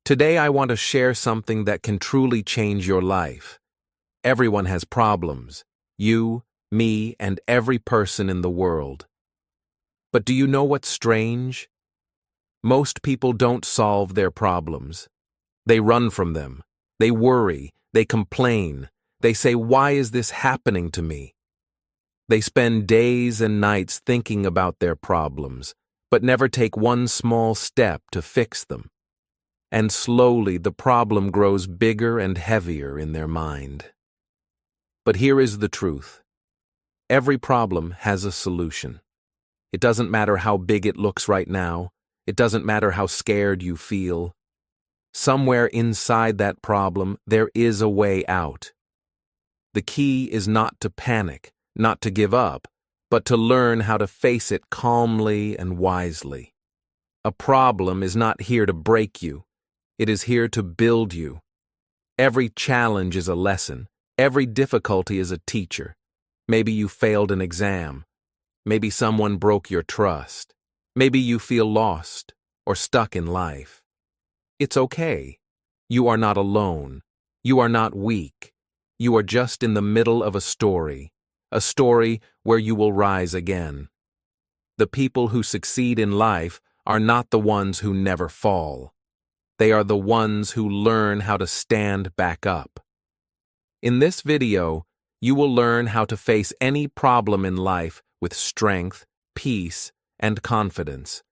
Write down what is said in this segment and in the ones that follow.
Today I want to share something that can truly change your life. Everyone has problems. You, me, and every person in the world. But do you know what's strange? Most people don't solve their problems. They run from them. They worry. They complain. They say, "Why is this happening to me?" They spend days and nights thinking about their problems, but never take one small step to fix them. And slowly the problem grows bigger and heavier in their mind. But here is the truth. Every problem has a solution. It doesn't matter how big it looks right now. It doesn't matter how scared you feel. Somewhere inside that problem, there is a way out. The key is not to panic, not to give up, but to learn how to face it calmly and wisely. A problem is not here to break you. It is here to build you. Every challenge is a lesson. Every difficulty is a teacher. Maybe you failed an exam. Maybe someone broke your trust. Maybe you feel lost or stuck in life. It's okay. You are not alone. You are not weak. You are just in the middle of a story where you will rise again. The people who succeed in life are not the ones who never fall. They are the ones who learn how to stand back up. In this video, you will learn how to face any problem in life with strength, peace, and confidence.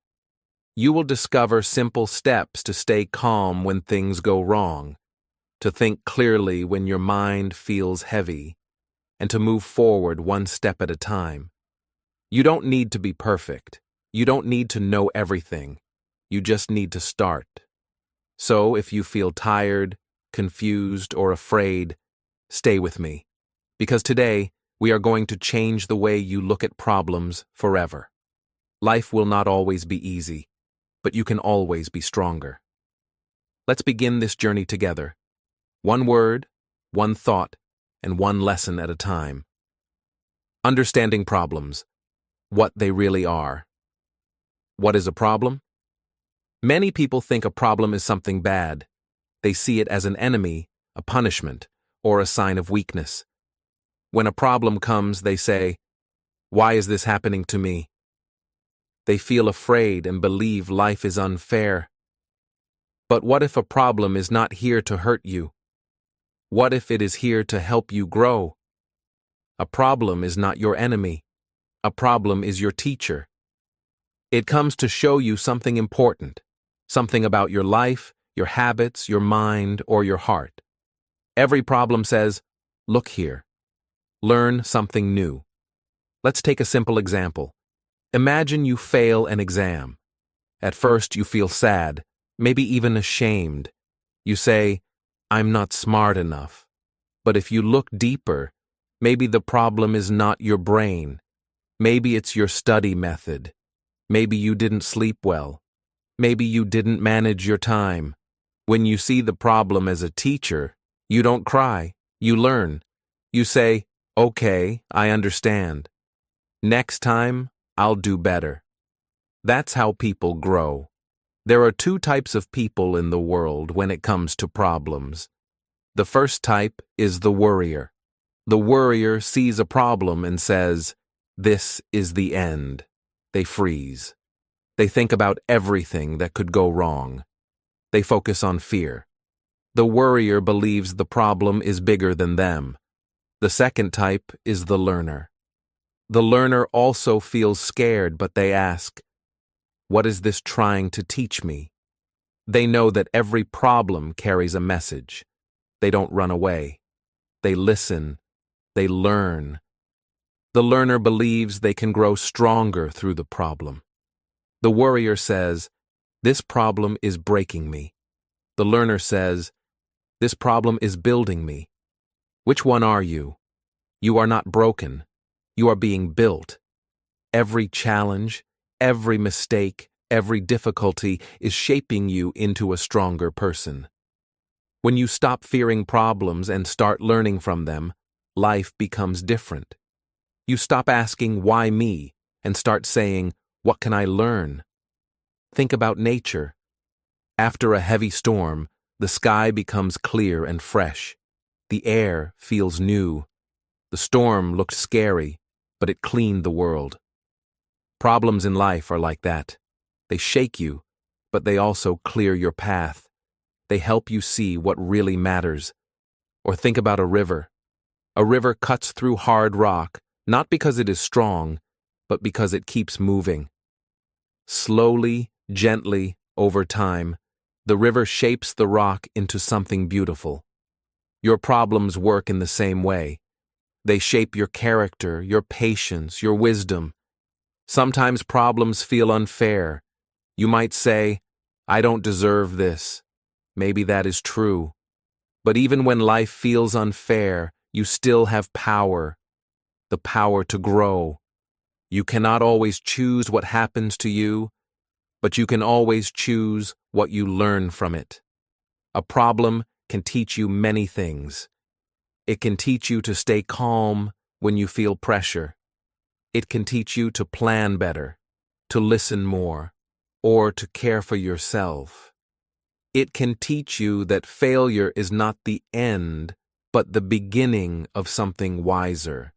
You will discover simple steps to stay calm when things go wrong, to think clearly when your mind feels heavy, and to move forward one step at a time. You don't need to be perfect. You don't need to know everything. You just need to start. So if you feel tired, confused, or afraid, stay with me, because today we are going to change the way you look at problems forever. Life will not always be easy, but you can always be stronger. Let's begin this journey together. One word, one thought, and one lesson at a time. Understanding problems. What they really are. What is a problem? Many people think a problem is something bad. They see it as an enemy, a punishment, or a sign of weakness. When a problem comes, they say, "Why is this happening to me?" They feel afraid and believe life is unfair. But what if a problem is not here to hurt you? What if it is here to help you grow? A problem is not your enemy. A problem is your teacher. It comes to show you something important, something about your life, your habits, your mind, or your heart. Every problem says, "Look here. Learn something new." Let's take a simple example. Imagine you fail an exam. At first you feel sad, maybe even ashamed. You say, "I'm not smart enough." But if you look deeper, maybe the problem is not your brain. Maybe it's your study method. Maybe you didn't sleep well. Maybe you didn't manage your time. When you see the problem as a teacher, you don't cry, you learn. You say, "Okay, I understand. Next time, I'll do better." That's how people grow. There are two types of people in the world when it comes to problems. The first type is the worrier. The worrier sees a problem and says, "This is the end." They freeze. They think about everything that could go wrong. They focus on fear. The worrier believes the problem is bigger than them. The second type is the learner. The learner also feels scared, but they ask, "What is this trying to teach me?" They know that every problem carries a message. They don't run away. They listen. They learn. The learner believes they can grow stronger through the problem. The worrier says, "This problem is breaking me." The learner says, "This problem is building me." Which one are you? You are not broken. You are being built. Every challenge, every mistake, every difficulty is shaping you into a stronger person. When you stop fearing problems and start learning from them, life becomes different. You stop asking, "Why me?" and start saying, "What can I learn?" Think about nature. After a heavy storm, the sky becomes clear and fresh. The air feels new. The storm looked scary, but it cleaned the world. Problems in life are like that. They shake you, but they also clear your path. They help you see what really matters. Or think about a river. A river cuts through hard rock, not because it is strong, but because it keeps moving. Slowly, gently, over time, the river shapes the rock into something beautiful. Your problems work in the same way. They shape your character, your patience, your wisdom. Sometimes problems feel unfair. You might say, "I don't deserve this." Maybe that is true. But even when life feels unfair, you still have power. The power to grow. You cannot always choose what happens to you, but you can always choose what you learn from it. A problem can teach you many things. It can teach you to stay calm when you feel pressure. It can teach you to plan better, to listen more, or to care for yourself. It can teach you that failure is not the end, but the beginning of something wiser.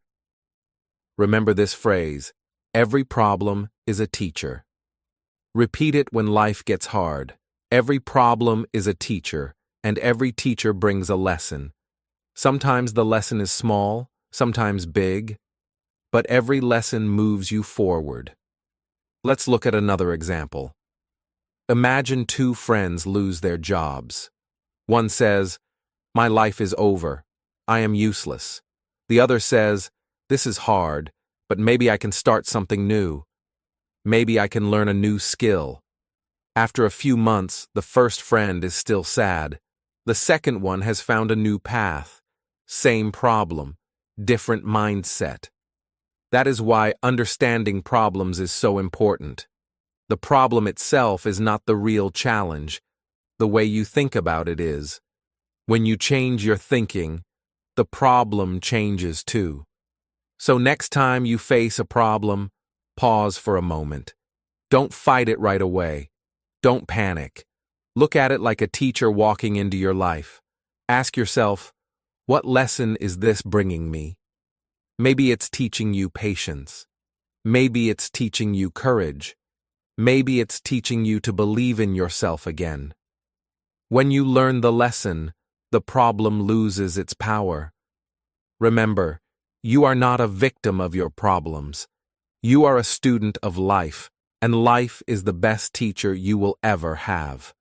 Remember this phrase, every problem is a teacher. Repeat it when life gets hard. Every problem is a teacher, and every teacher brings a lesson. Sometimes the lesson is small, sometimes big, but every lesson moves you forward. Let's look at another example. Imagine two friends lose their jobs. One says, "My life is over. I am useless." The other says, "This is hard, but maybe I can start something new. Maybe I can learn a new skill." After a few months, the first friend is still sad. The second one has found a new path. Same problem, different mindset. That is why understanding problems is so important. The problem itself is not the real challenge. The way you think about it is. When you change your thinking, the problem changes too. So next time you face a problem, pause for a moment. Don't fight it right away. Don't panic. Look at it like a teacher walking into your life. Ask yourself, what lesson is this bringing me? Maybe it's teaching you patience. Maybe it's teaching you courage. Maybe it's teaching you to believe in yourself again. When you learn the lesson, the problem loses its power. Remember, you are not a victim of your problems. You are a student of life, and life is the best teacher you will ever have.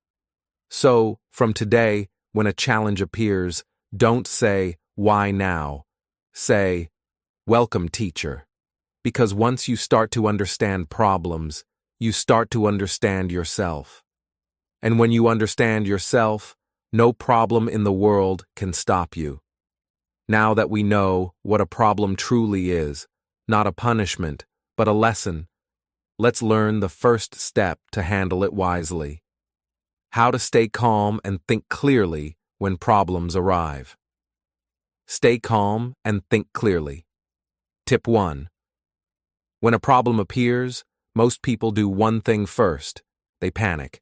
So, from today, when a challenge appears, don't say, "Why now?" Say, "Welcome, teacher." Because once you start to understand problems, you start to understand yourself. And when you understand yourself, no problem in the world can stop you. Now that we know what a problem truly is, not a punishment, but a lesson, let's learn the first step to handle it wisely. How to stay calm and think clearly when problems arrive. Stay calm and think clearly. Tip 1. When a problem appears, most people do one thing first. They panic.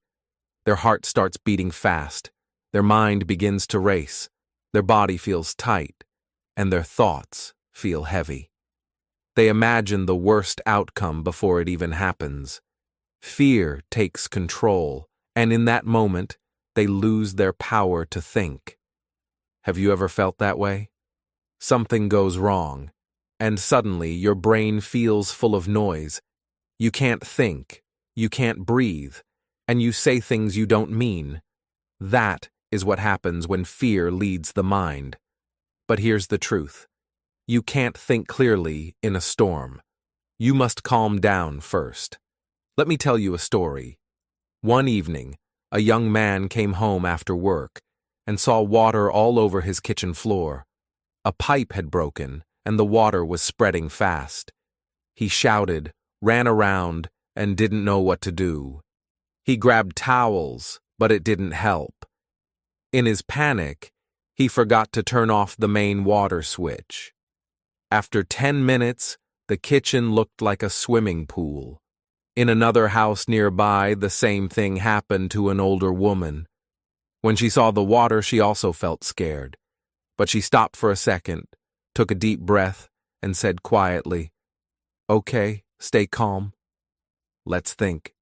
Their heart starts beating fast. Their mind begins to race. Their body feels tight. And their thoughts feel heavy. They imagine the worst outcome before it even happens. Fear takes control, and in that moment, they lose their power to think. Have you ever felt that way? Something goes wrong, and suddenly your brain feels full of noise. You can't think, you can't breathe, and you say things you don't mean. That is what happens when fear leads the mind. But here's the truth. You can't think clearly in a storm. You must calm down first. Let me tell you a story. One evening, a young man came home after work and saw water all over his kitchen floor. A pipe had broken, and the water was spreading fast. He shouted, ran around, and didn't know what to do. He grabbed towels, but it didn't help. In his panic, he forgot to turn off the main water switch. After 10 minutes, the kitchen looked like a swimming pool. In another house nearby, the same thing happened to an older woman. When she saw the water, she also felt scared. But she stopped for a second, took a deep breath, and said quietly, "Okay, stay calm. Let's think."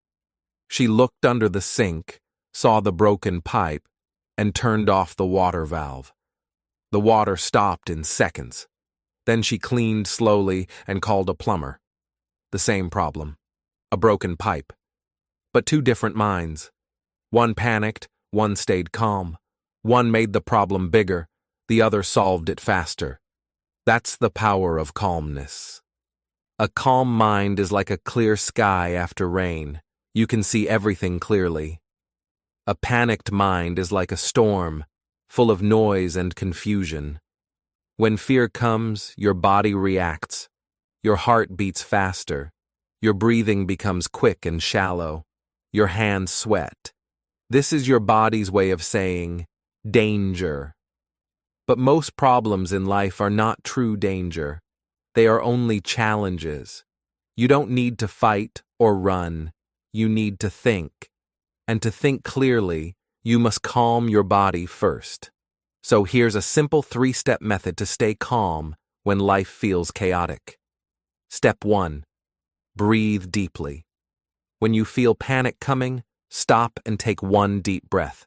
She looked under the sink, saw the broken pipe, and turned off the water valve. The water stopped in seconds. Then she cleaned slowly and called a plumber. The same problem. A broken pipe. But two different minds. One panicked, one stayed calm. One made the problem bigger, the other solved it faster. That's the power of calmness. A calm mind is like a clear sky after rain. You can see everything clearly. A panicked mind is like a storm, full of noise and confusion. When fear comes, your body reacts. Your heart beats faster. Your breathing becomes quick and shallow. Your hands sweat. This is your body's way of saying, danger. But most problems in life are not true danger. They are only challenges. You don't need to fight or run. You need to think. And to think clearly, you must calm your body first. So here's a simple 3-step method to stay calm when life feels chaotic. Step 1. Breathe deeply. When you feel panic coming, stop and take one deep breath.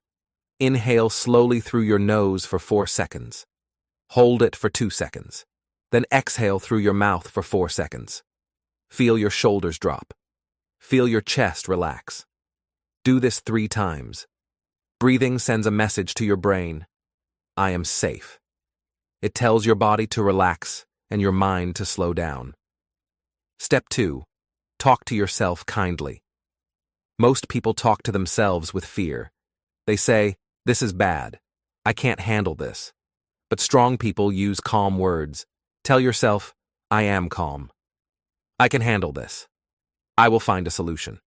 Inhale slowly through your nose for 4 seconds. Hold it for 2 seconds. Then exhale through your mouth for 4 seconds. Feel your shoulders drop. Feel your chest relax. Do this 3 times. Breathing sends a message to your brain. I am safe. It tells your body to relax and your mind to slow down. Step 2. Talk to yourself kindly. Most people talk to themselves with fear. They say, "This is bad. I can't handle this." But strong people use calm words. Tell yourself, "I am calm. I can handle this. I will find a solution."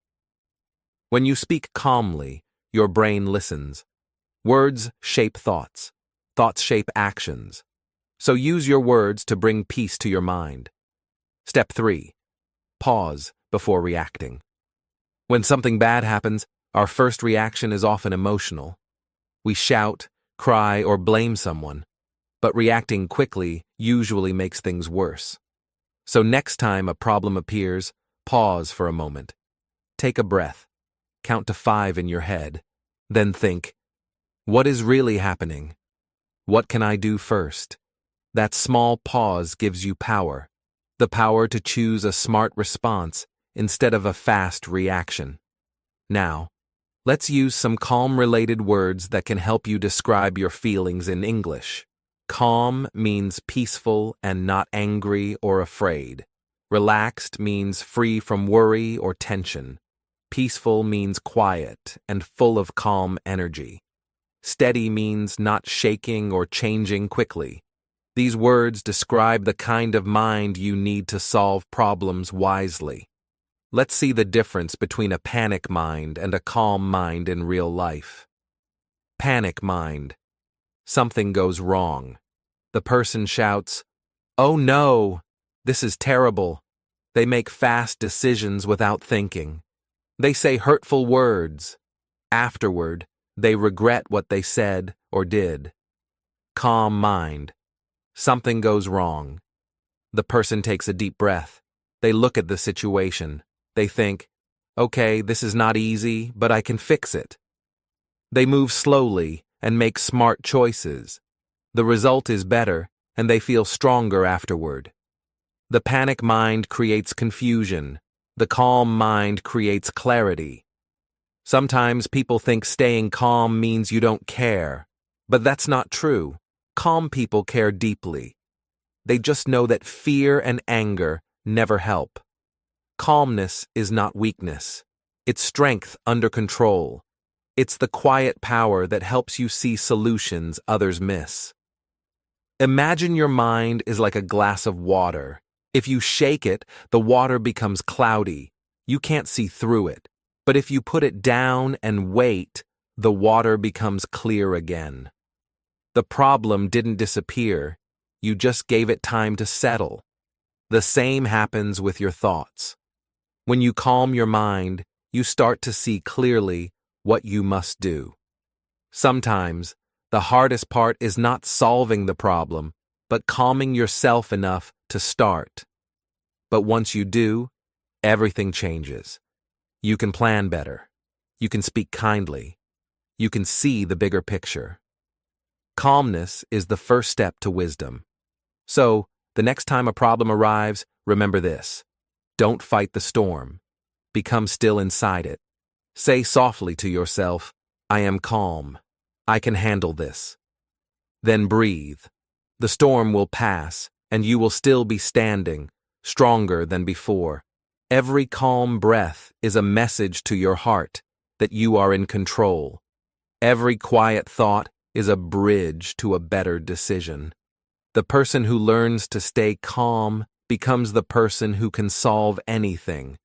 When you speak calmly, your brain listens. Words shape thoughts. Thoughts shape actions. So use your words to bring peace to your mind. Step 3. Pause before reacting. When something bad happens, our first reaction is often emotional. We shout, cry, or blame someone. But reacting quickly usually makes things worse. So next time a problem appears, pause for a moment. Take a breath. Count to 5 in your head. Then think, what is really happening? What can I do first? That small pause gives you power. The power to choose a smart response instead of a fast reaction. Now, let's use some calm-related words that can help you describe your feelings in English. Calm means peaceful and not angry or afraid. Relaxed means free from worry or tension. Peaceful means quiet and full of calm energy. Steady means not shaking or changing quickly. These words describe the kind of mind you need to solve problems wisely. Let's see the difference between a panic mind and a calm mind in real life. Panic mind. Something goes wrong. The person shouts, "Oh no, this is terrible." They make fast decisions without thinking. They say hurtful words. Afterward, they regret what they said or did. Calm mind. Something goes wrong. The person takes a deep breath. They look at the situation. They think, "Okay, this is not easy, but I can fix it." They move slowly and make smart choices. The result is better, and they feel stronger afterward. The panic mind creates confusion. The calm mind creates clarity. Sometimes people think staying calm means you don't care, but that's not true. Calm people care deeply. They just know that fear and anger never help. Calmness is not weakness. It's strength under control. It's the quiet power that helps you see solutions others miss. Imagine your mind is like a glass of water. If you shake it, the water becomes cloudy. You can't see through it. But if you put it down and wait, the water becomes clear again. The problem didn't disappear. You just gave it time to settle. The same happens with your thoughts. When you calm your mind, you start to see clearly what you must do. Sometimes, the hardest part is not solving the problem, but calming yourself enough to start. But once you do, everything changes. You can plan better. You can speak kindly. You can see the bigger picture. Calmness is the first step to wisdom. So, the next time a problem arrives, remember this. Don't fight the storm. Become still inside it. Say softly to yourself, I am calm. I can handle this. Then breathe. The storm will pass, and you will still be standing, stronger than before. Every calm breath is a message to your heart that you are in control. Every quiet thought is a bridge to a better decision. The person who learns to stay calm becomes the person who can solve anything.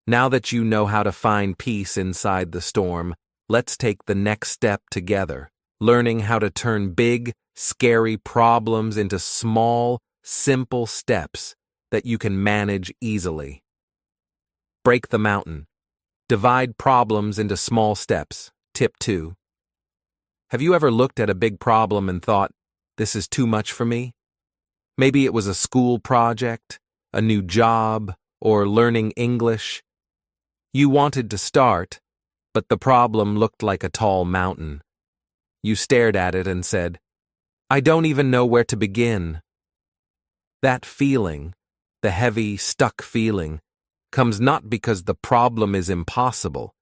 Now that you know how to find peace inside the storm, let's take the next step together, learning how to turn big, scary problems into small, simple steps that you can manage easily. Break the mountain. Divide problems into small steps. Tip 2. Have you ever looked at a big problem and thought, this is too much for me? Maybe it was a school project, a new job, or learning English. You wanted to start, but the problem looked like a tall mountain. You stared at it and said, I don't even know where to begin. That feeling, the heavy, stuck feeling, comes not because the problem is impossible,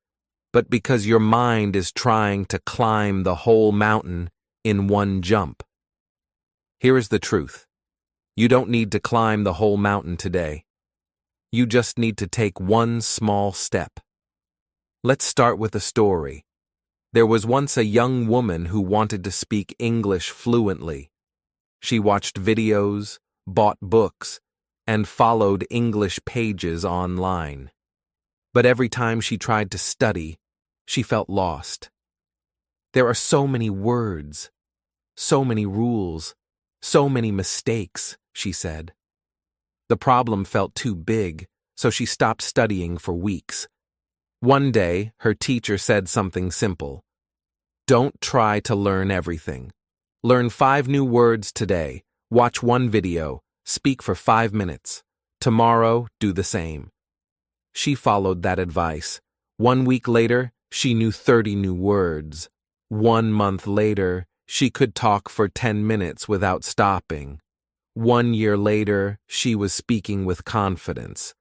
but because your mind is trying to climb the whole mountain in one jump. Here is the truth. You don't need to climb the whole mountain today. You just need to take one small step. Let's start with a story. There was once a young woman who wanted to speak English fluently. She watched videos, bought books, and followed English pages online. But every time she tried to study, she felt lost. There are so many words, so many rules, so many mistakes, she said. The problem felt too big, so she stopped studying for weeks. One day, her teacher said something simple. Don't try to learn everything. Learn 5 new words today, watch 1 video, speak for 5 minutes. Tomorrow, do the same. She followed that advice. 1 week later, she knew 30 new words. 1 month later, she could talk for 10 minutes without stopping. 1 year later, she was speaking with confidence.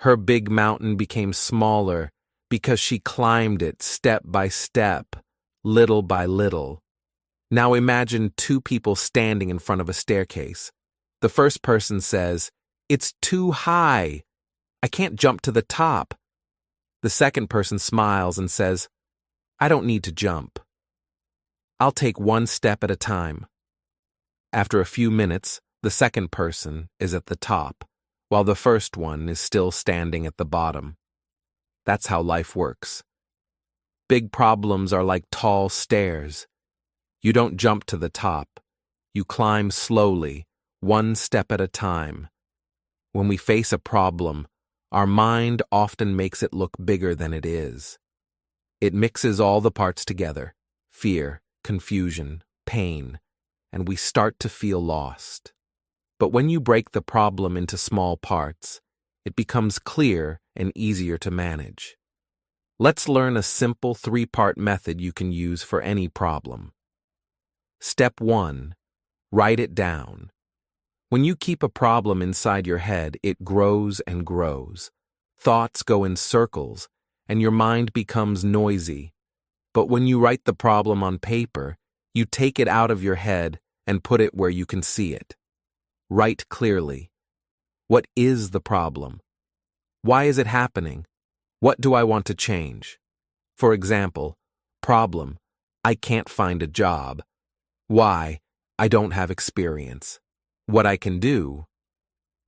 Her big mountain became smaller because she climbed it step by step, little by little. Now imagine 2 people standing in front of a staircase. The first person says, "It's too high. I can't jump to the top." The second person smiles and says, "I don't need to jump. I'll take 1 step at a time." After a few minutes, the second person is at the top, while the first one is still standing at the bottom. That's how life works. Big problems are like tall stairs. You don't jump to the top. You climb slowly, 1 step at a time. When we face a problem, our mind often makes it look bigger than it is. It mixes all the parts together, fear, confusion, pain, and we start to feel lost. But when you break the problem into small parts, it becomes clear and easier to manage. Let's learn a simple 3-part method you can use for any problem. Step 1. Write it down. When you keep a problem inside your head, it grows and grows. Thoughts go in circles, and your mind becomes noisy. But when you write the problem on paper, you take it out of your head and put it where you can see it. Write clearly. What is the problem? Why is it happening? What do I want to change? For example, problem, I can't find a job. Why? I don't have experience. What I can do?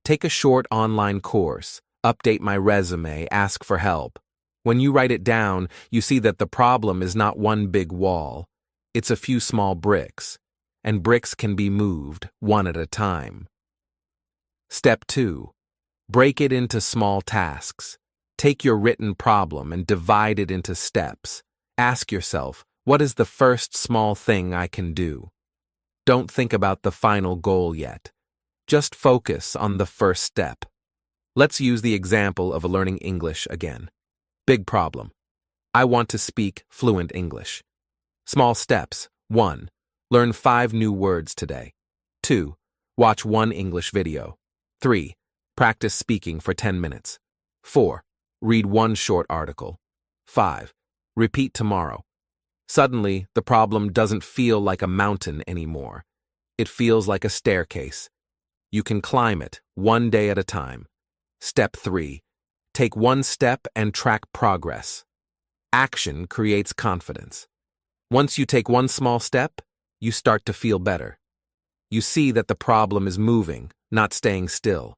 Take a short online course, update my resume, ask for help. When you write it down, you see that the problem is not one big wall. It's a few small bricks, and bricks can be moved 1 at a time. Step 2. Break it into small tasks. Take your written problem and divide it into steps. Ask yourself, what is the first small thing I can do? Don't think about the final goal yet. Just focus on the first step. Let's use the example of learning English again. Big problem. I want to speak fluent English. Small steps. 1. Learn 5 new words today. 2. Watch 1 English video. 3. Practice speaking for 10 minutes. 4. Read 1 short article. 5. Repeat tomorrow. Suddenly, the problem doesn't feel like a mountain anymore. It feels like a staircase. You can climb it 1 day at a time. Step 3. Take 1 step and track progress. Action creates confidence. Once you take 1 small step, you start to feel better. You see that the problem is moving, not staying still.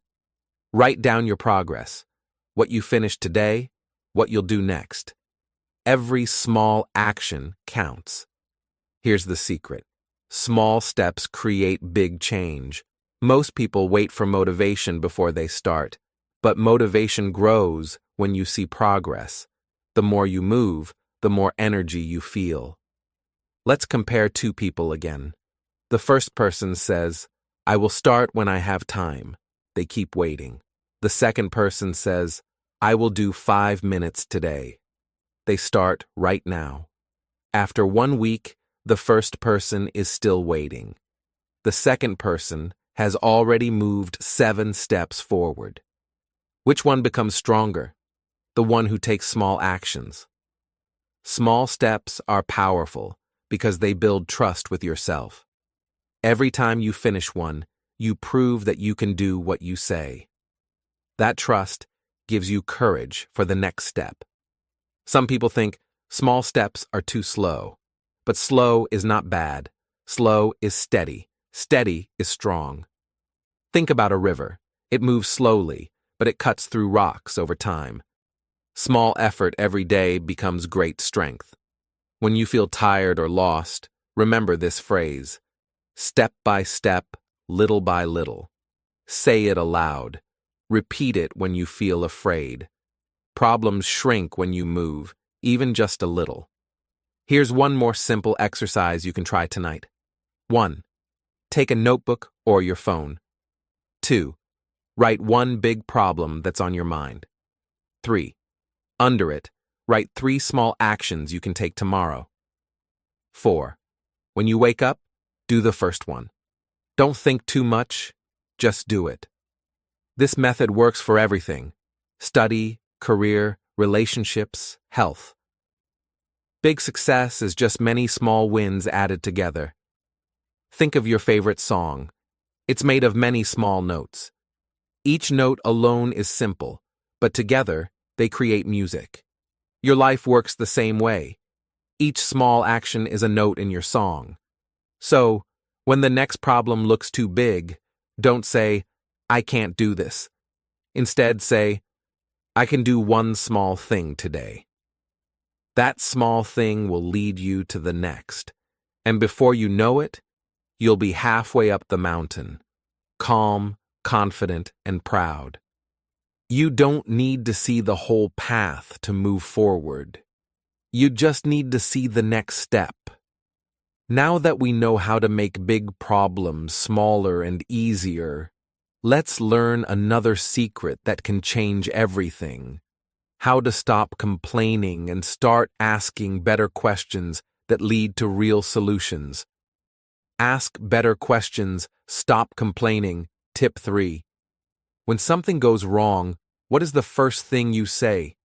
Write down your progress. What you finished today, what you'll do next. Every small action counts. Here's the secret. Small steps create big change. Most people wait for motivation before they start, but motivation grows when you see progress. The more you move, the more energy you feel. Let's compare 2 people again. The first person says, I will start when I have time. They keep waiting. The second person says, I will do 5 minutes today. They start right now. After 1 week, the first person is still waiting. The second person has already moved 7 steps forward. Which one becomes stronger? The one who takes small actions. Small steps are powerful because they build trust with yourself. Every time you finish one, you prove that you can do what you say. That trust gives you courage for the next step. Some people think small steps are too slow. But slow is not bad. Slow is steady. Steady is strong. Think about a river. It moves slowly, but it cuts through rocks over time. Small effort every day becomes great strength. When you feel tired or lost, remember this phrase. Step by step, little by little. Say it aloud. Repeat it when you feel afraid. Problems shrink when you move, even just a little. Here's one more simple exercise you can try tonight. 1. Take a notebook or your phone. 2. Write 1 big problem that's on your mind. 3. Under it, write 3 small actions you can take tomorrow. 4. When you wake up, do the first one. Don't think too much, just do it. This method works for everything: study, career, relationships, health. Big success is just many small wins added together. Think of your favorite song. It's made of many small notes. Each note alone is simple, but together they create music. Your life works the same way. Each small action is a note in your song. So, when the next problem looks too big, don't say, I can't do this. Instead say, I can do 1 small thing today. That small thing will lead you to the next, and before you know it, you'll be halfway up the mountain, calm, confident, and proud. You don't need to see the whole path to move forward. You just need to see the next step. Now that we know how to make big problems smaller and easier, let's learn another secret that can change everything. How to stop complaining and start asking better questions that lead to real solutions. Ask better questions, stop complaining. Tip 3. When something goes wrong, what is the first thing you say?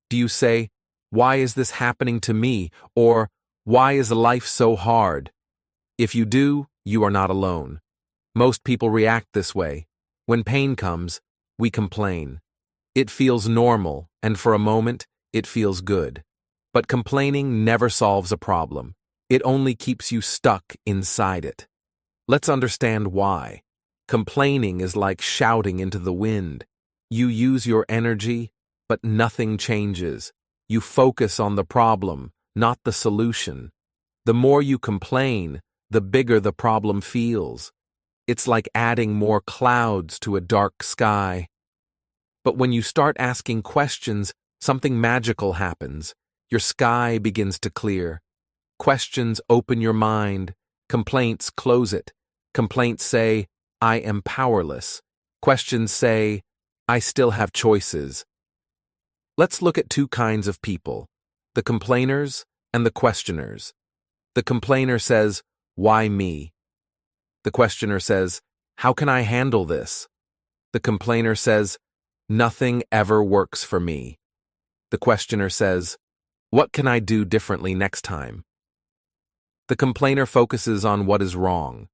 Do you say, why is this happening to me? Or, why is life so hard? If you do, you are not alone. Most people react this way. When pain comes, we complain. It feels normal, and for a moment, it feels good. But complaining never solves a problem. It only keeps you stuck inside it. Let's understand why. Complaining is like shouting into the wind. You use your energy, but nothing changes. You focus on the problem, not the solution. The more you complain, the bigger the problem feels. It's like adding more clouds to a dark sky. But when you start asking questions, something magical happens. Your sky begins to clear. Questions open your mind. Complaints close it. Complaints say, I am powerless. Questions say, I still have choices. Let's look at two kinds of people, the complainers and the questioners. The complainer says, why me? The questioner says, how can I handle this? The complainer says, nothing ever works for me. The questioner says, what can I do differently next time? The complainer focuses on what is wrong.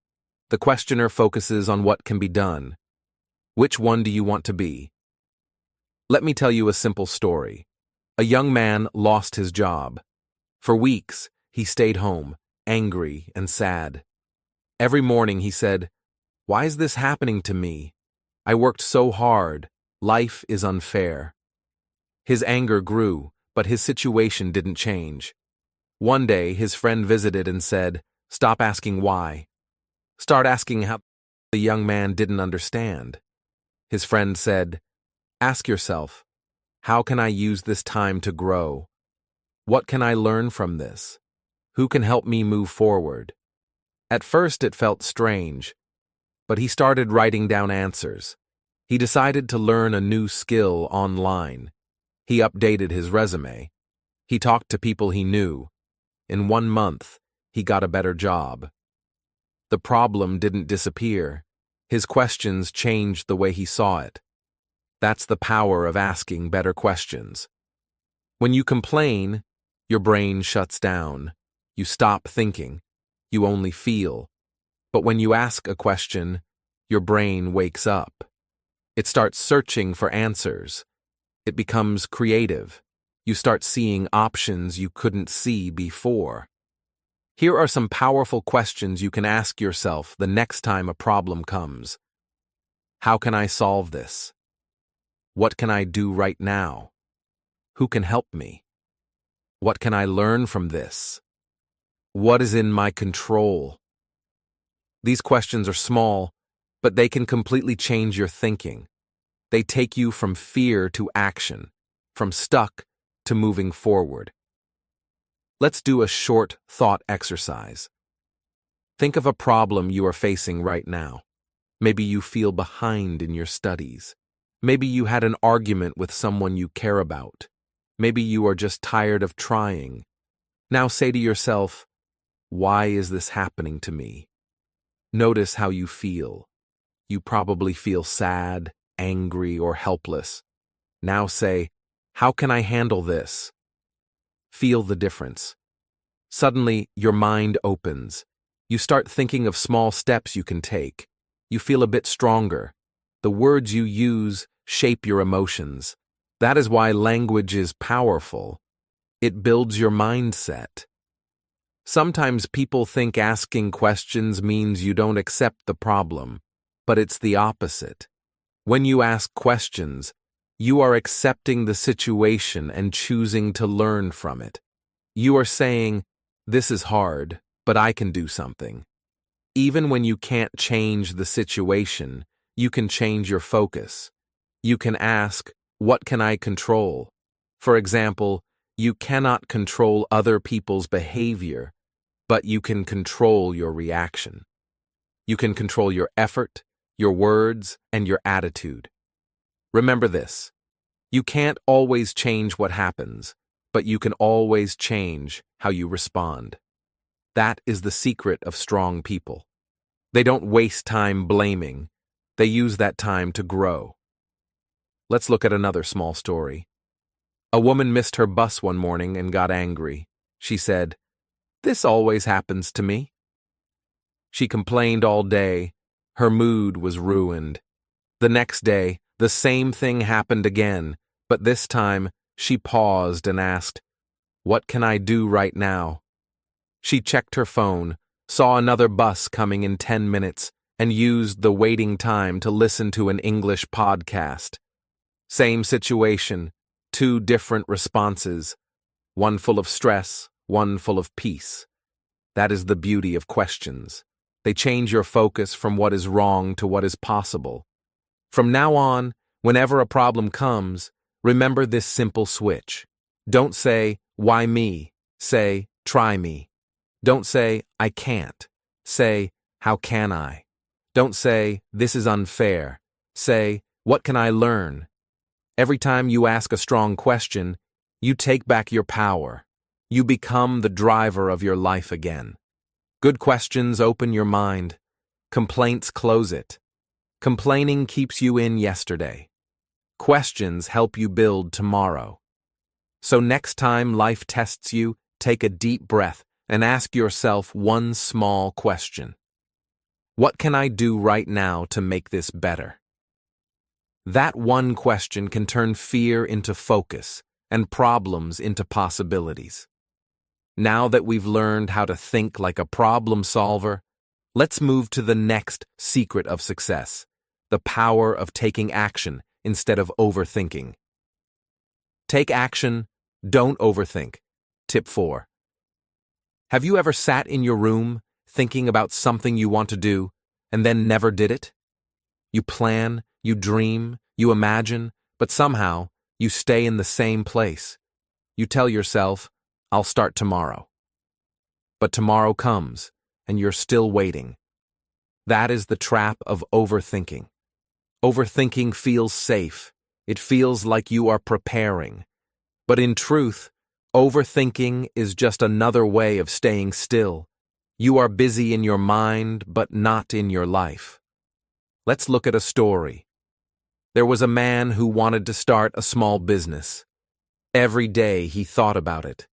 The questioner focuses on what can be done. Which one do you want to be? Let me tell you a simple story. A young man lost his job. For weeks, he stayed home, angry and sad. Every morning he said, why is this happening to me? I worked so hard. Life is unfair. His anger grew, but his situation didn't change. One day, his friend visited and said, stop asking why. Start asking how. The young man didn't understand. His friend said, ask yourself, how can I use this time to grow? What can I learn from this? Who can help me move forward? At first it felt strange, but he started writing down answers. He decided to learn a new skill online. He updated his resume. He talked to people he knew. In 1 month, he got a better job. The problem didn't disappear. His questions changed the way he saw it. That's the power of asking better questions. When you complain, your brain shuts down. You stop thinking. You only feel. But when you ask a question, your brain wakes up. It starts searching for answers. It becomes creative. You start seeing options you couldn't see before. Here are some powerful questions you can ask yourself the next time a problem comes. How can I solve this? What can I do right now? Who can help me? What can I learn from this? What is in my control? These questions are small, but they can completely change your thinking. They take you from fear to action, from stuck to moving forward. Let's do a short thought exercise. Think of a problem you are facing right now. Maybe you feel behind in your studies. Maybe you had an argument with someone you care about. Maybe you are just tired of trying. Now say to yourself, why is this happening to me? Notice how you feel. You probably feel sad, angry, or helpless. Now say, how can I handle this? Feel the difference. Suddenly, your mind opens. You start thinking of small steps you can take. You feel a bit stronger. The words you use shape your emotions. That is why language is powerful. It builds your mindset. Sometimes people think asking questions means you don't accept the problem, but it's the opposite. When you ask questions, you are accepting the situation and choosing to learn from it. You are saying, this is hard, but I can do something. Even when you can't change the situation, you can change your focus. You can ask, what can I control? For example, you cannot control other people's behavior, but you can control your reaction. You can control your effort, your words, and your attitude. Remember this. You can't always change what happens, but you can always change how you respond. That is the secret of strong people. They don't waste time blaming. They use that time to grow. Let's look at another small story. A woman missed her bus one morning and got angry. She said, "This always happens to me." She complained all day. Her mood was ruined. The next day, the same thing happened again, but this time, she paused and asked, "What can I do right now?" She checked her phone, saw another bus coming in 10 minutes, and used the waiting time to listen to an English podcast. Same situation, 2 different responses, one full of stress, one full of peace. That is the beauty of questions. They change your focus from what is wrong to what is possible. From now on, Whenever a problem comes, remember this simple switch. Don't say, "Why me?" Say, "Try me." Don't say, "I can't." Say, "How can I?" Don't say, "This is unfair." Say, "What can I learn?" Every time you ask a strong question, you take back your power. You become the driver of your life again. Good questions open your mind. Complaints close it. Complaining keeps you in yesterday. Questions help you build tomorrow. So next time life tests you, take a deep breath and ask yourself one small question. What can I do right now to make this better? That one question can turn fear into focus and problems into possibilities. Now that we've learned how to think like a problem solver, let's move to the next secret of success, the power of taking action instead of overthinking. Take action, don't overthink. Tip 4. Have you ever sat in your room thinking about something you want to do and then never did it? You plan, you dream, you imagine, but somehow you stay in the same place. You tell yourself, "I'll start tomorrow." But tomorrow comes, and you're still waiting. That is the trap of overthinking. Overthinking feels safe. It feels like you are preparing. But in truth, overthinking is just another way of staying still. You are busy in your mind, but not in your life. Let's look at a story. There was a man who wanted to start a small business. Every day he thought about it.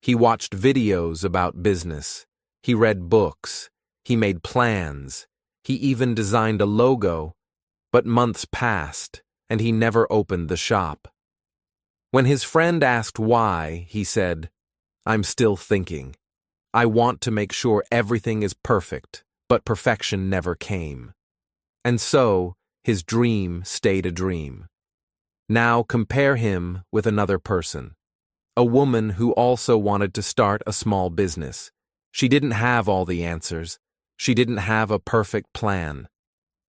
He watched videos about business. He read books. He made plans. He even designed a logo. But months passed, and he never opened the shop. When his friend asked why, he said, "I'm still thinking. I want to make sure everything is perfect, but perfection never came." And so, his dream stayed a dream. Now compare him with another person, a woman who also wanted to start a small business. She didn't have all the answers. She didn't have a perfect plan.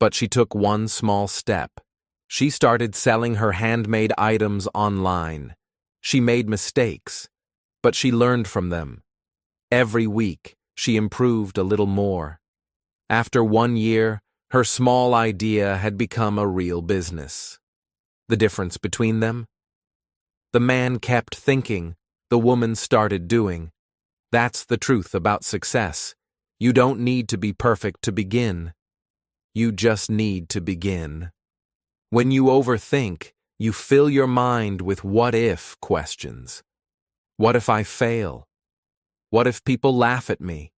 But she took one small step. She started selling her handmade items online. She made mistakes, but she learned from them. Every week, she improved a little more. After 1 year, her small idea had become a real business. The difference between them? The man kept thinking, the woman started doing. That's the truth about success. You don't need to be perfect to begin. You just need to begin. When you overthink, you fill your mind with what-if questions. What if I fail? What if people laugh at me?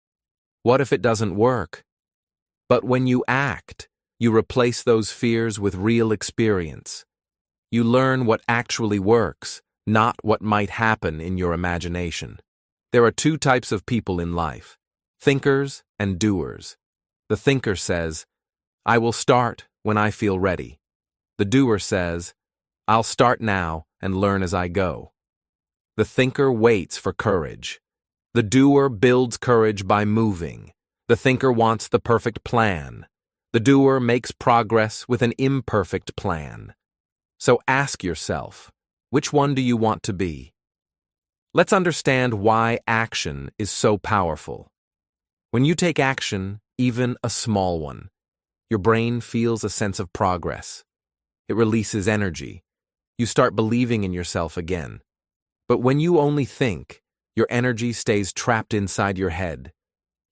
What if it doesn't work? But when you act, you replace those fears with real experience. You learn what actually works, not what might happen in your imagination. There are two types of people in life, thinkers and doers. The thinker says, "I will start when I feel ready." The doer says, "I'll start now and learn as I go." The thinker waits for courage. The doer builds courage by moving. The thinker wants the perfect plan. The doer makes progress with an imperfect plan. So ask yourself, which one do you want to be? Let's understand why action is so powerful. When you take action, even a small one, your brain feels a sense of progress. It releases energy. You start believing in yourself again. But when you only think, your energy stays trapped inside your head.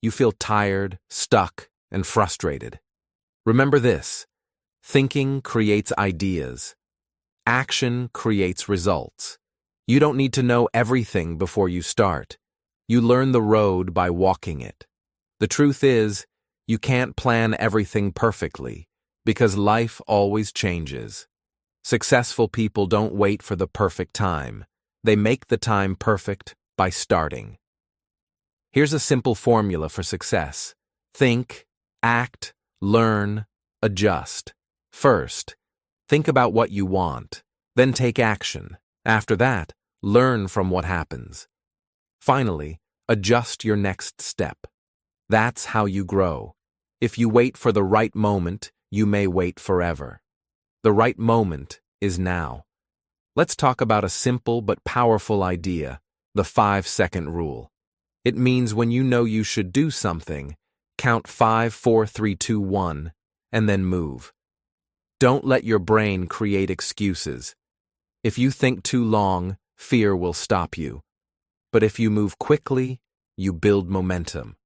You feel tired, stuck, and frustrated. Remember this: thinking creates ideas. Action creates results. You don't need to know everything before you start. You learn the road by walking it. The truth is, you can't plan everything perfectly, because life always changes. Successful people don't wait for the perfect time. They make the time perfect by starting. Here's a simple formula for success. Think, act, learn, adjust. First, think about what you want. Then take action. After that, learn from what happens. Finally, adjust your next step. That's how you grow. If you wait for the right moment, you may wait forever. The right moment is now. Let's talk about a simple but powerful idea, the 5-second rule. It means when you know you should do something, count 5, 4, 3, 2, 1, and then move. Don't let your brain create excuses. If you think too long, fear will stop you. But if you move quickly, you build momentum.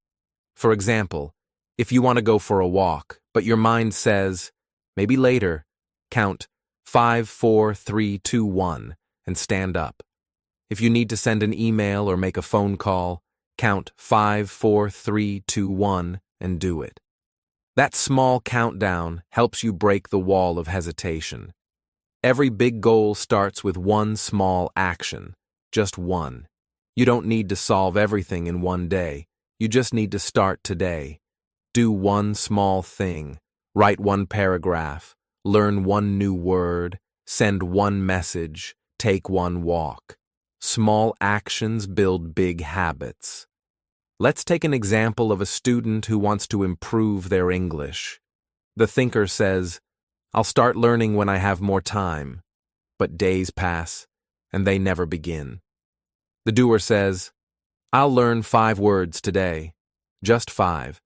For example, if you want to go for a walk, but your mind says, maybe later, count 5, 4, 3, 2, 1, and stand up. If you need to send an email or make a phone call, count 5, 4, 3, 2, 1, and do it. That small countdown helps you break the wall of hesitation. Every big goal starts with one small action, just one. You don't need to solve everything in one day. You just need to start today. Do one small thing, write one paragraph, learn one new word, send one message, take one walk. Small actions build big habits. Let's take an example of a student who wants to improve their English. The thinker says, I'll start learning when I have more time. But days pass, and they never begin. The doer says, I'll learn 5 words today. Just 5.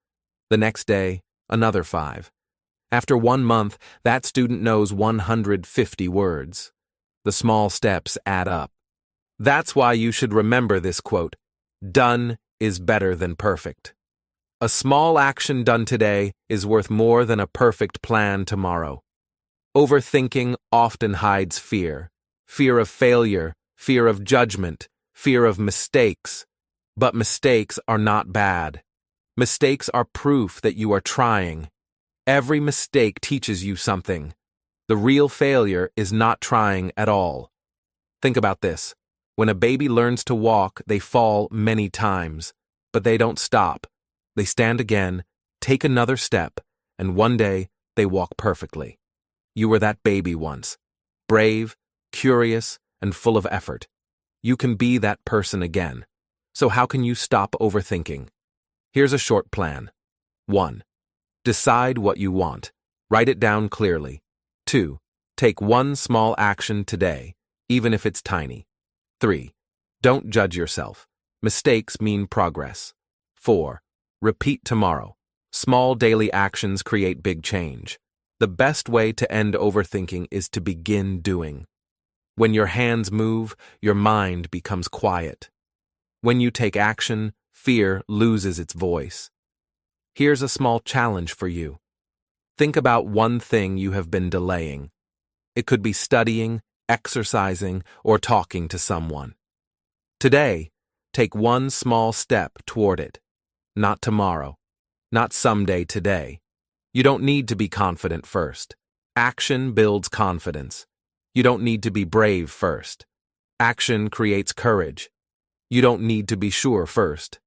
The next day, another 5. After 1 month, that student knows 150 words. The small steps add up. That's why you should remember this quote, done is better than perfect. A small action done today is worth more than a perfect plan tomorrow. Overthinking often hides fear. Fear of failure, fear of judgment, fear of mistakes. But mistakes are not bad. Mistakes are proof that you are trying. Every mistake teaches you something. The real failure is not trying at all. Think about this. When a baby learns to walk, they fall many times, but they don't stop. They stand again, take another step, and one day they walk perfectly. You were that baby once. Brave, curious, and full of effort. You can be that person again. So how can you stop overthinking? Here's a short plan. 1. Decide what you want. Write it down clearly. 2. Take one small action today, even if it's tiny. 3. Don't judge yourself. Mistakes mean progress. 4. Repeat tomorrow. Small daily actions create big change. The best way to end overthinking is to begin doing. When your hands move, your mind becomes quiet. When you take action, fear loses its voice. Here's a small challenge for you. Think about one thing you have been delaying. It could be studying, exercising, or talking to someone. Today, take one small step toward it. Not tomorrow. Not someday today. You don't need to be confident first. Action builds confidence. You don't need to be brave first. Action creates courage. You don't need to be sure first.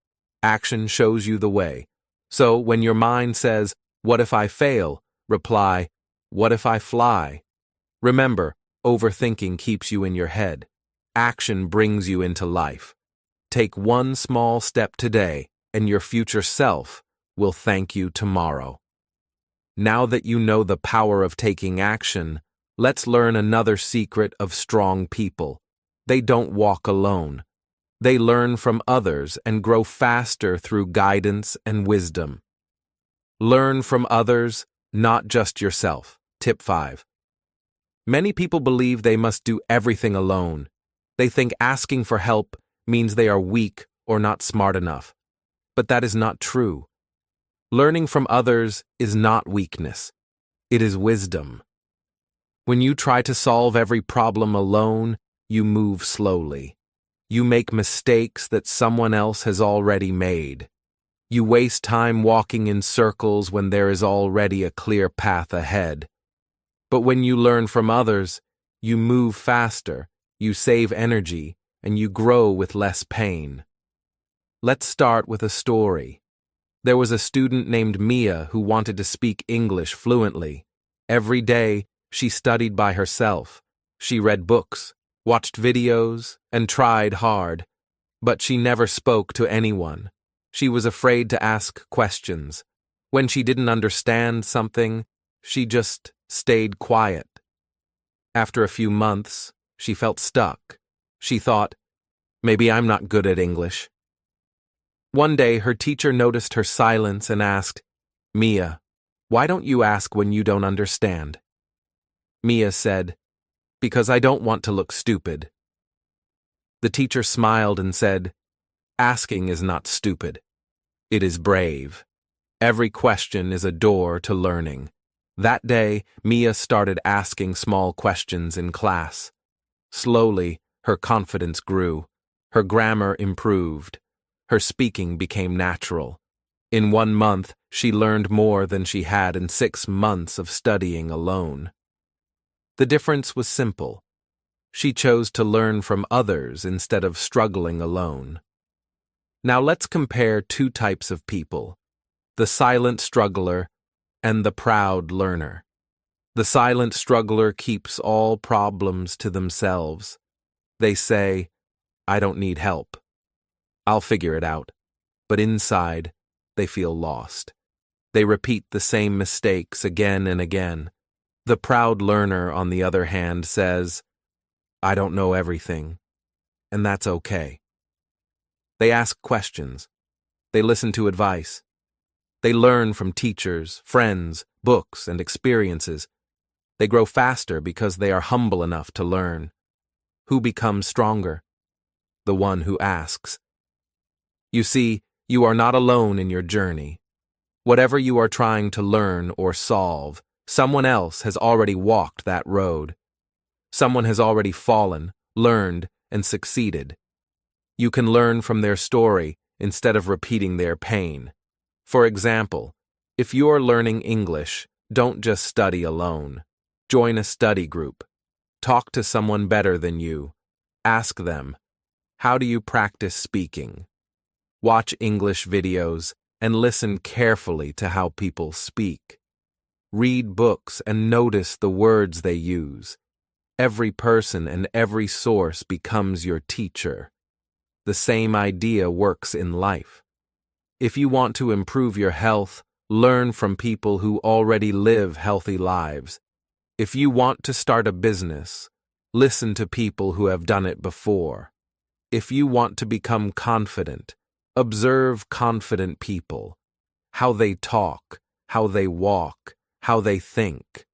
Action shows you the way. So when your mind says, "What if I fail?" reply, "What if I fly?" Remember, overthinking keeps you in your head. Action brings you into life. Take one small step today, and your future self will thank you tomorrow. Now that you know the power of taking action, let's learn another secret of strong people. They don't walk alone. They learn from others and grow faster through guidance and wisdom. Learn from others, not just yourself. Tip 5. Many people believe they must do everything alone. They think asking for help means they are weak or not smart enough. But that is not true. Learning from others is not weakness. It is wisdom. When you try to solve every problem alone, you move slowly. You make mistakes that someone else has already made. You waste time walking in circles when there is already a clear path ahead. But when you learn from others, you move faster, you save energy, and you grow with less pain. Let's start with a story. There was a student named Mia who wanted to speak English fluently. Every day, she studied by herself. She read books, watched videos, and tried hard. But she never spoke to anyone. She was afraid to ask questions. When she didn't understand something, she just stayed quiet. After a few months, she felt stuck. She thought, maybe I'm not good at English. One day, her teacher noticed her silence and asked, Mia, why don't you ask when you don't understand? Mia said, because I don't want to look stupid. The teacher smiled and said, asking is not stupid. It is brave. Every question is a door to learning. That day, Mia started asking small questions in class. Slowly, her confidence grew. Her grammar improved. Her speaking became natural. In 1 month, she learned more than she had in 6 months of studying alone. The difference was simple. She chose to learn from others instead of struggling alone. Now let's compare 2 types of people, the silent struggler and the proud learner. The silent struggler keeps all problems to themselves. They say, I don't need help. I'll figure it out. But inside, they feel lost. They repeat the same mistakes again and again. The proud learner, on the other hand, says, I don't know everything, and that's okay. They ask questions. They listen to advice. They learn from teachers, friends, books, and experiences. They grow faster because they are humble enough to learn. Who becomes stronger? The one who asks. You see, you are not alone in your journey. Whatever you are trying to learn or solve, someone else has already walked that road. Someone has already fallen, learned, and succeeded. You can learn from their story instead of repeating their pain. For example, if you're learning English, don't just study alone. Join a study group. Talk to someone better than you. Ask them, how do you practice speaking? Watch English videos and listen carefully to how people speak. Read books and notice the words they use. Every person and every source becomes your teacher. The same idea works in life. If you want to improve your health, learn from people who already live healthy lives. If you want to start a business, listen to people who have done it before. If you want to become confident, observe confident people, how they talk, how they walk, how they think.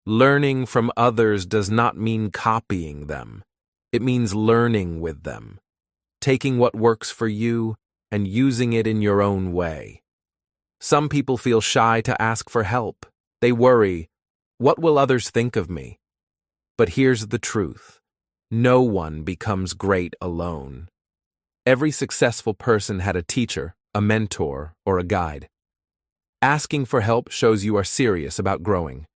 Learning from others does not mean copying them. It means learning with them, taking what works for you and using it in your own way. Some people feel shy to ask for help. They worry, what will others think of me? But here's the truth. No one becomes great alone. Every successful person had a teacher, a mentor, or a guide. Asking for help shows you are serious about growing.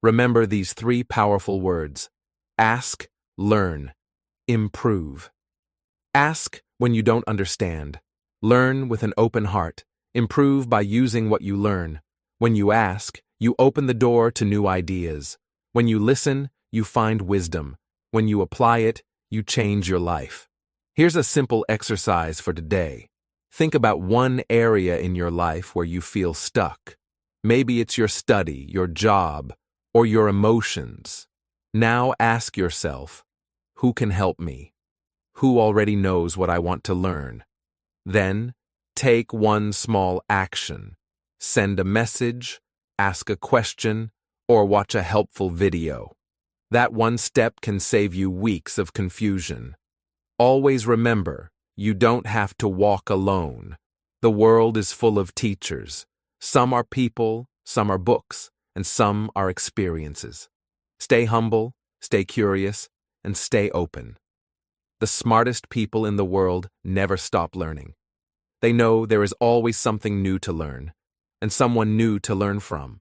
Remember these 3 powerful words: ask, learn, improve. Ask when you don't understand. Learn with an open heart. Improve by using what you learn. When you ask, you open the door to new ideas. When you listen, you find wisdom. When you apply it, you change your life. Here's a simple exercise for today. Think about one area in your life where you feel stuck. Maybe it's your study, your job, or your emotions. Now ask yourself, who can help me? Who already knows what I want to learn? Then, take one small action. Send a message, ask a question, or watch a helpful video. That one step can save you weeks of confusion. Always remember, you don't have to walk alone. The world is full of teachers. Some are people, some are books, and some are experiences. Stay humble, stay curious, and stay open. The smartest people in the world never stop learning. They know there is always something new to learn, and someone new to learn from.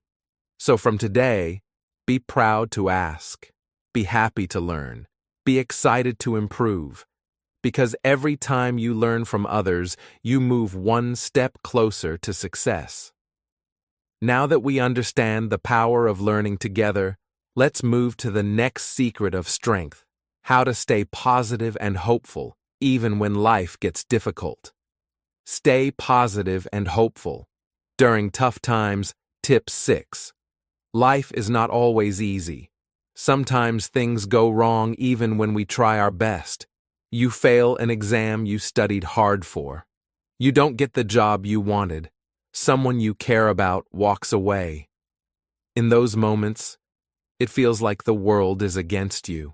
So from today, be proud to ask, be happy to learn, be excited to improve, because every time you learn from others, you move one step closer to success. Now that we understand the power of learning together, let's move to the next secret of strength: how to stay positive and hopeful, even when life gets difficult. Stay positive and hopeful. During tough times, tip 6. Life is not always easy. Sometimes things go wrong even when we try our best. You fail an exam you studied hard for. You don't get the job you wanted. Someone you care about walks away. In those moments, it feels like the world is against you.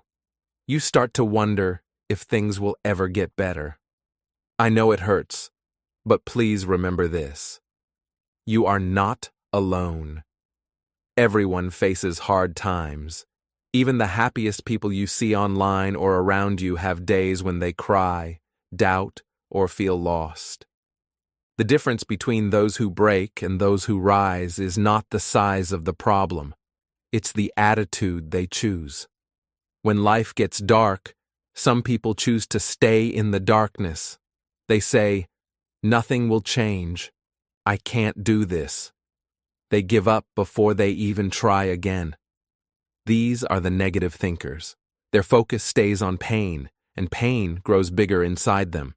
You start to wonder if things will ever get better. I know it hurts, but please remember this. You are not alone. Everyone faces hard times. Even the happiest people you see online or around you have days when they cry, doubt, or feel lost. The difference between those who break and those who rise is not the size of the problem. It's the attitude they choose. When life gets dark, some people choose to stay in the darkness. They say, "Nothing will change. I can't do this." They give up before they even try again. These are the negative thinkers. Their focus stays on pain, and pain grows bigger inside them.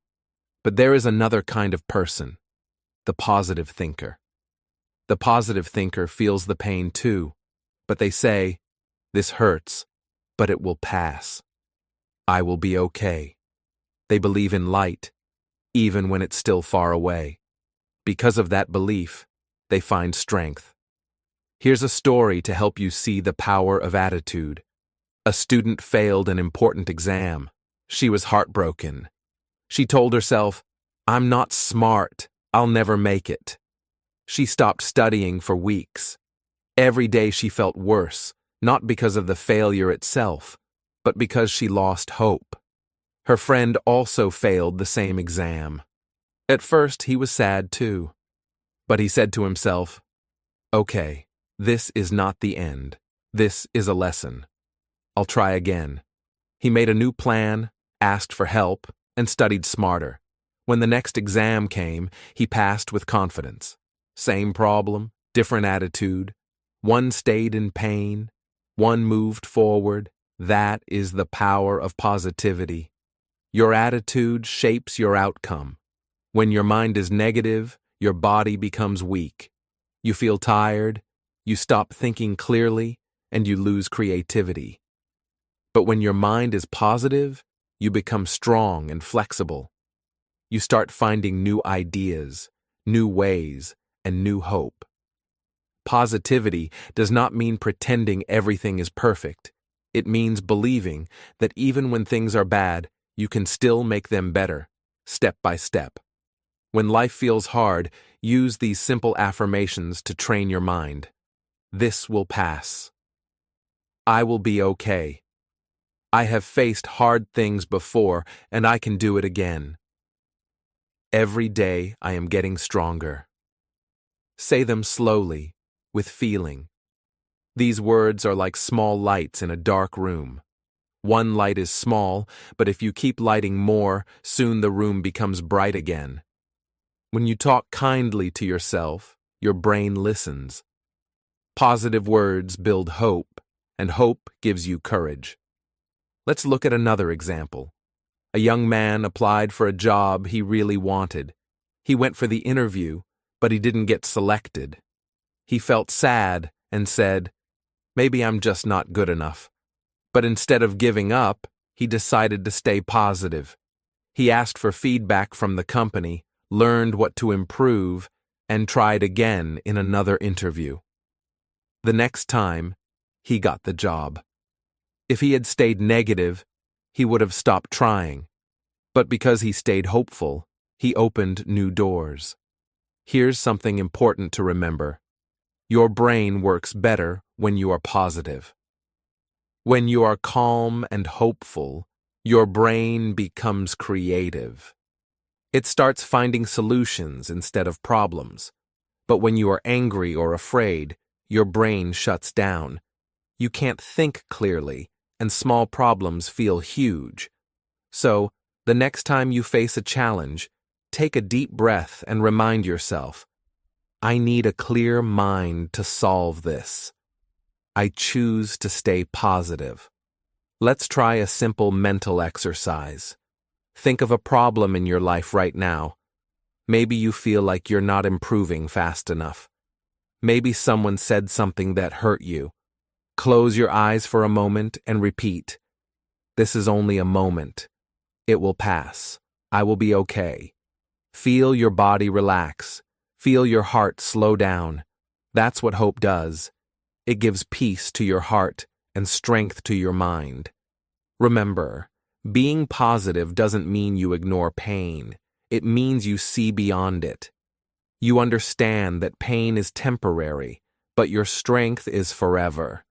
But there is another kind of person, the positive thinker. The positive thinker feels the pain too, but they say, "This hurts, but it will pass. I will be okay." They believe in light, even when it's still far away. Because of that belief, they find strength. Here's a story to help you see the power of attitude. A student failed an important exam. She was heartbroken. She told herself, "I'm not smart. I'll never make it." She stopped studying for weeks. Every day she felt worse, not because of the failure itself, but because she lost hope. Her friend also failed the same exam. At first, he was sad too. But he said to himself, "Okay, this is not the end. This is a lesson. I'll try again." He made a new plan, asked for help, and studied smarter. When the next exam came, he passed with confidence. Same problem, different attitude. One stayed in pain, one moved forward. That is the power of positivity. Your attitude shapes your outcome. When your mind is negative, your body becomes weak. You feel tired, you stop thinking clearly, and you lose creativity. But when your mind is positive, you become strong and flexible. You start finding new ideas, new ways, and new hope. Positivity does not mean pretending everything is perfect. It means believing that even when things are bad, you can still make them better, step by step. When life feels hard, use these simple affirmations to train your mind. This will pass. I will be okay. I have faced hard things before, and I can do it again. Every day I am getting stronger. Say them slowly, with feeling. These words are like small lights in a dark room. One light is small, but if you keep lighting more, soon the room becomes bright again. When you talk kindly to yourself, your brain listens. Positive words build hope, and hope gives you courage. Let's look at another example. A young man applied for a job he really wanted. He went for the interview, but he didn't get selected. He felt sad and said, "Maybe I'm just not good enough." But instead of giving up, he decided to stay positive. He asked for feedback from the company, learned what to improve, and tried again in another interview. The next time, he got the job. If he had stayed negative, he would have stopped trying. But because he stayed hopeful, he opened new doors. Here's something important to remember. Your brain works better when you are positive. When you are calm and hopeful, your brain becomes creative. It starts finding solutions instead of problems. But when you are angry or afraid, your brain shuts down. You can't think clearly, and small problems feel huge. So, the next time you face a challenge, take a deep breath and remind yourself, I need a clear mind to solve this. I choose to stay positive. Let's try a simple mental exercise. Think of a problem in your life right now. Maybe you feel like you're not improving fast enough. Maybe someone said something that hurt you. Close your eyes for a moment and repeat, "This is only a moment. It will pass. I will be okay." Feel your body relax. Feel your heart slow down. That's what hope does. It gives peace to your heart and strength to your mind. Remember, being positive doesn't mean you ignore pain. It means you see beyond it. You understand that pain is temporary, but your strength is forever.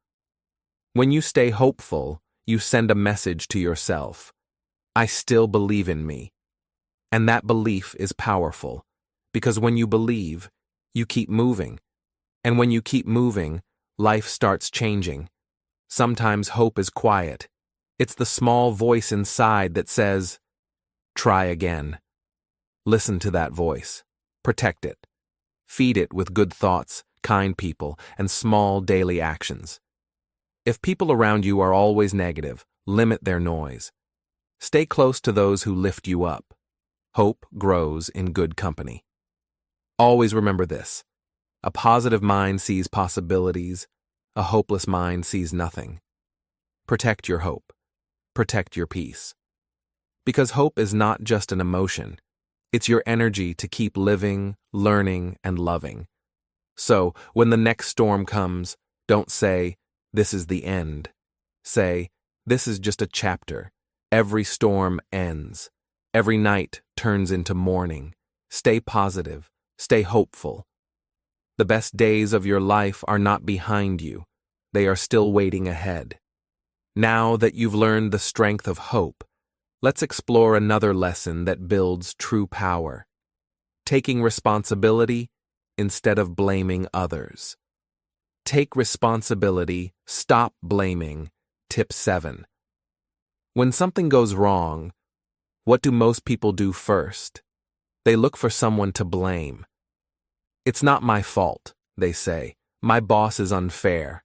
When you stay hopeful, you send a message to yourself. I still believe in me. And that belief is powerful, because when you believe, you keep moving. And when you keep moving, life starts changing. Sometimes hope is quiet. It's the small voice inside that says, "Try again." Listen to that voice. Protect it. Feed it with good thoughts, kind people, and small daily actions. If people around you are always negative, limit their noise. Stay close to those who lift you up. Hope grows in good company. Always remember this. A positive mind sees possibilities. A hopeless mind sees nothing. Protect your hope. Protect your peace. Because hope is not just an emotion. It's your energy to keep living, learning, and loving. So, when the next storm comes, don't say, "This is the end." Say, "This is just a chapter. Every storm ends. Every night turns into morning." Stay positive. Stay hopeful. The best days of your life are not behind you. They are still waiting ahead. Now that you've learned the strength of hope, let's explore another lesson that builds true power. Taking responsibility instead of blaming others. Take responsibility, stop blaming. Tip 7. When something goes wrong, what do most people do first? They look for someone to blame. "It's not my fault," they say. "My boss is unfair.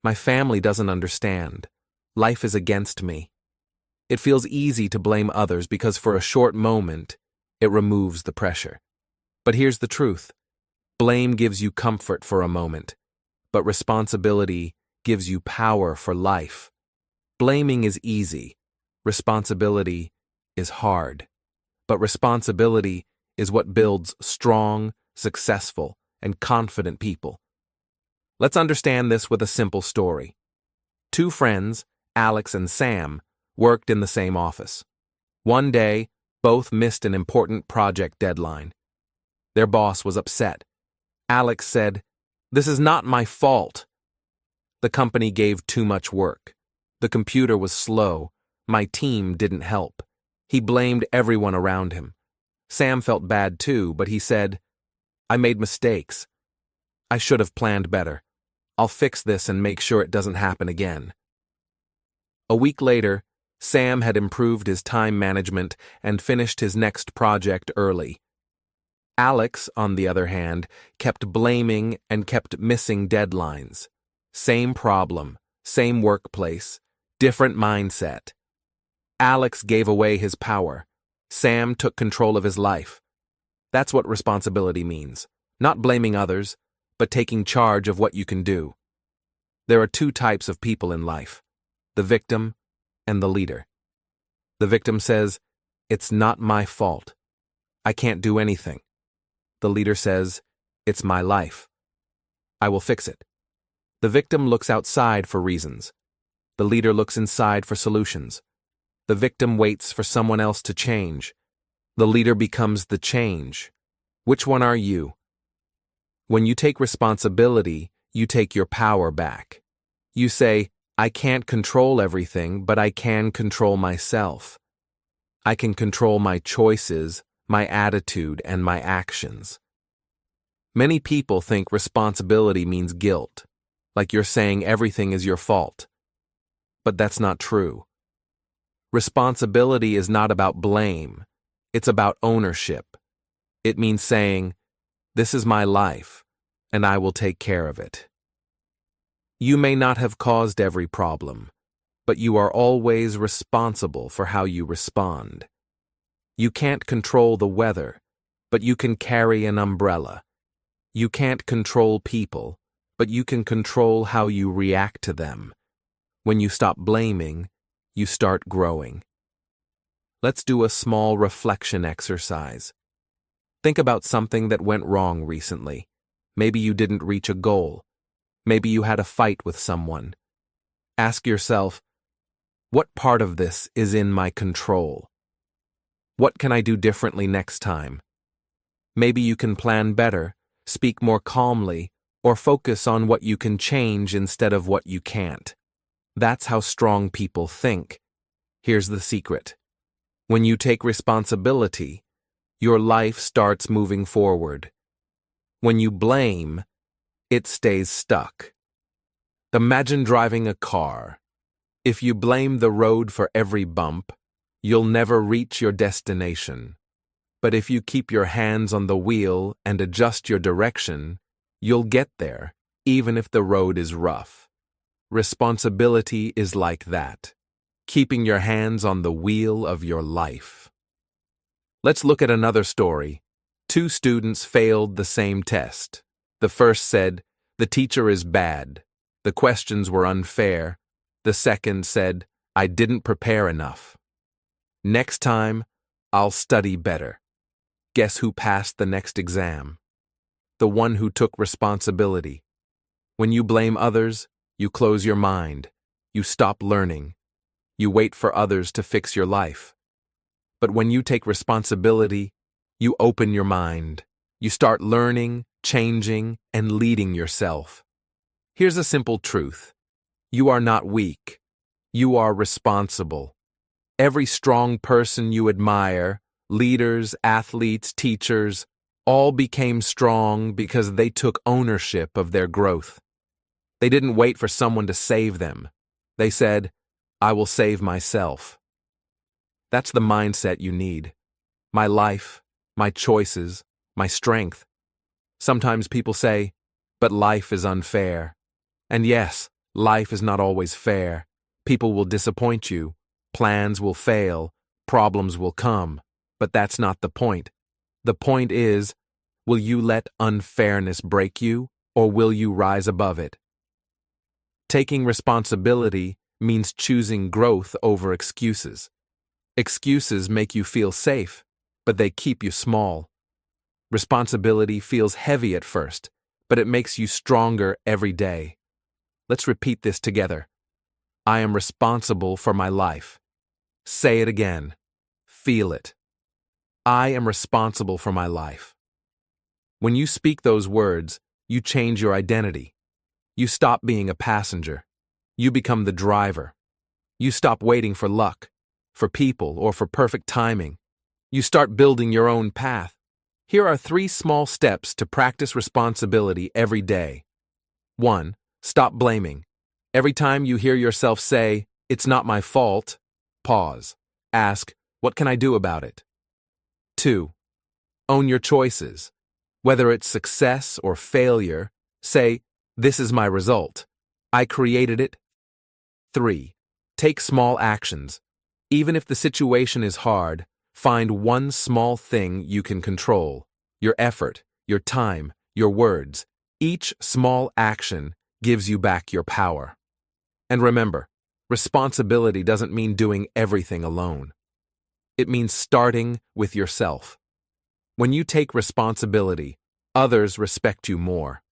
My family doesn't understand. Life is against me." It feels easy to blame others because for a short moment, it removes the pressure. But here's the truth. Blame gives you comfort for a moment, but responsibility gives you power for life. Blaming is easy. Responsibility is hard. But responsibility is what builds strong, successful, and confident people. Let's understand this with a simple story. Two friends, Alex and Sam, worked in the same office. One day, both missed an important project deadline. Their boss was upset. Alex said, "This is not my fault. The company gave too much work. The computer was slow. My team didn't help." He blamed everyone around him. Sam felt bad too, but he said, "I made mistakes. I should have planned better. I'll fix this and make sure it doesn't happen again." A week later, Sam had improved his time management and finished his next project early. Alex, on the other hand, kept blaming and kept missing deadlines. Same problem, same workplace, different mindset. Alex gave away his power. Sam took control of his life. That's what responsibility means. Not blaming others, but taking charge of what you can do. There are two types of people in life: the victim and the leader. The victim says, "It's not my fault. I can't do anything." The leader says, "It's my life. I will fix it." The victim looks outside for reasons. The leader looks inside for solutions. The victim waits for someone else to change. The leader becomes the change. Which one are you? When you take responsibility, you take your power back. You say, "I can't control everything, but I can control myself. I can control my choices, my attitude, and my actions." Many people think responsibility means guilt, like you're saying everything is your fault. But that's not true. Responsibility is not about blame. It's about ownership. It means saying, "This is my life, and I will take care of it." You may not have caused every problem, but you are always responsible for how you respond. You can't control the weather, but you can carry an umbrella. You can't control people, but you can control how you react to them. When you stop blaming, you start growing. Let's do a small reflection exercise. Think about something that went wrong recently. Maybe you didn't reach a goal. Maybe you had a fight with someone. Ask yourself, what part of this is in my control? What can I do differently next time? Maybe you can plan better, speak more calmly, or focus on what you can change instead of what you can't. That's how strong people think. Here's the secret. When you take responsibility, your life starts moving forward. When you blame, it stays stuck. Imagine driving a car. If you blame the road for every bump, you'll never reach your destination. But if you keep your hands on the wheel and adjust your direction, you'll get there, even if the road is rough. Responsibility is like that, keeping your hands on the wheel of your life. Let's look at another story. Two students failed the same test. The first said, "The teacher is bad. The questions were unfair." The second said, "I didn't prepare enough. Next time, I'll study better." Guess who passed the next exam? The one who took responsibility. When you blame others, you close your mind. You stop learning. You wait for others to fix your life. But when you take responsibility, you open your mind. You start learning, changing, and leading yourself. Here's a simple truth. You are not weak. You are responsible. Every strong person you admire, leaders, athletes, teachers, all became strong because they took ownership of their growth. They didn't wait for someone to save them. They said, "I will save myself." That's the mindset you need. My life, my choices, my strength. Sometimes people say, "But life is unfair." And yes, life is not always fair. People will disappoint you. Plans will fail. Problems will come. But that's not the point. The point is, will you let unfairness break you, or will you rise above it? Taking responsibility means choosing growth over excuses. Excuses make you feel safe, but they keep you small. Responsibility feels heavy at first, but it makes you stronger every day. Let's repeat this together. I am responsible for my life. Say it again. Feel it. I am responsible for my life. When you speak those words, you change your identity. You stop being a passenger. You become the driver. You stop waiting for luck, for people, or for perfect timing. You start building your own path. Here are 3 small steps to practice responsibility every day. 1. Stop blaming. Every time you hear yourself say, "It's not my fault," pause. Ask, "What can I do about it?" 2. Own your choices. Whether it's success or failure, say, "This is my result. I created it." 3. Take small actions. Even if the situation is hard, find one small thing you can control. Your effort, your time, your words. Each small action gives you back your power. And remember, responsibility doesn't mean doing everything alone. It means starting with yourself. When you take responsibility, others respect you more.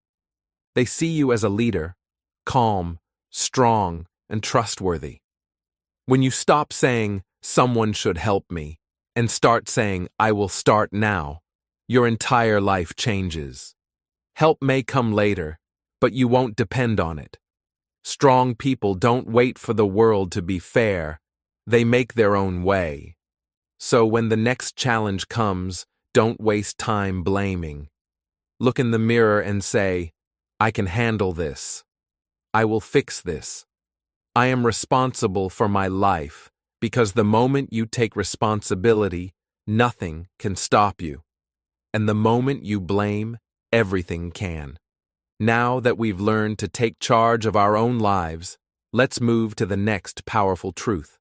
They see you as a leader, calm, strong, and trustworthy. When you stop saying, "Someone should help me," and start saying, "I will start now," your entire life changes. Help may come later, but you won't depend on it. Strong people don't wait for the world to be fair. They make their own way. So when the next challenge comes, don't waste time blaming. Look in the mirror and say, "I can handle this. I will fix this. I am responsible for my life," because the moment you take responsibility, nothing can stop you. And the moment you blame, everything can. Now that we've learned to take charge of our own lives, let's move to the next powerful truth.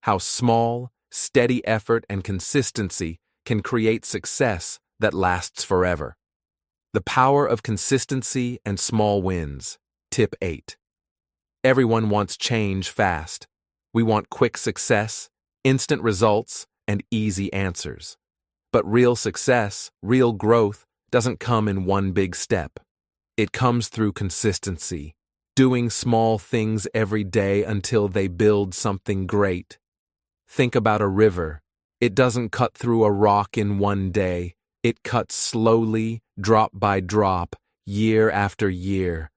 How small, steady effort and consistency can create success that lasts forever. The power of consistency and small wins. Tip 8. Everyone wants change fast. We want quick success, instant results, and easy answers. But real success, real growth, doesn't come in one big step. It comes through consistency, doing small things every day until they build something great. Think about a river. It doesn't cut through a rock in one day. It cuts slowly, drop by drop, year after year.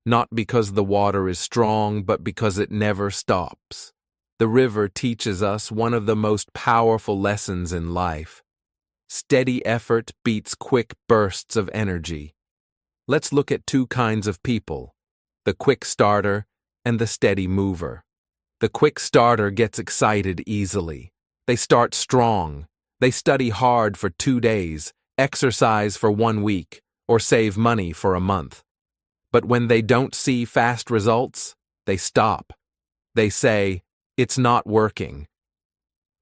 Not because the water is strong, but because it never stops. The river teaches us one of the most powerful lessons in life. Steady effort beats quick bursts of energy. Let's look at two kinds of people: the quick starter and the steady mover. The quick starter gets excited easily. They start strong. They study hard for 2 days, exercise for 1 week, or save money for a month. But when they don't see fast results, they stop. They say, "It's not working."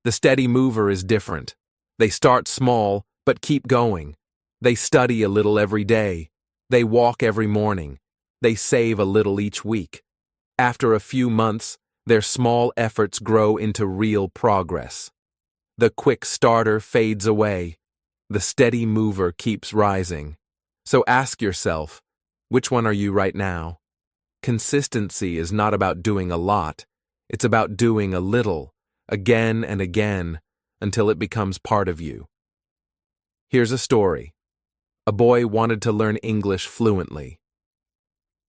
The steady mover is different. They start small, but keep going. They study a little every day. They walk every morning. They save a little each week. After a few months, their small efforts grow into real progress. The quick starter fades away. The steady mover keeps rising. So ask yourself, which one are you right now? Consistency is not about doing a lot. It's about doing a little, again and again, until it becomes part of you. Here's a story. A boy wanted to learn English fluently.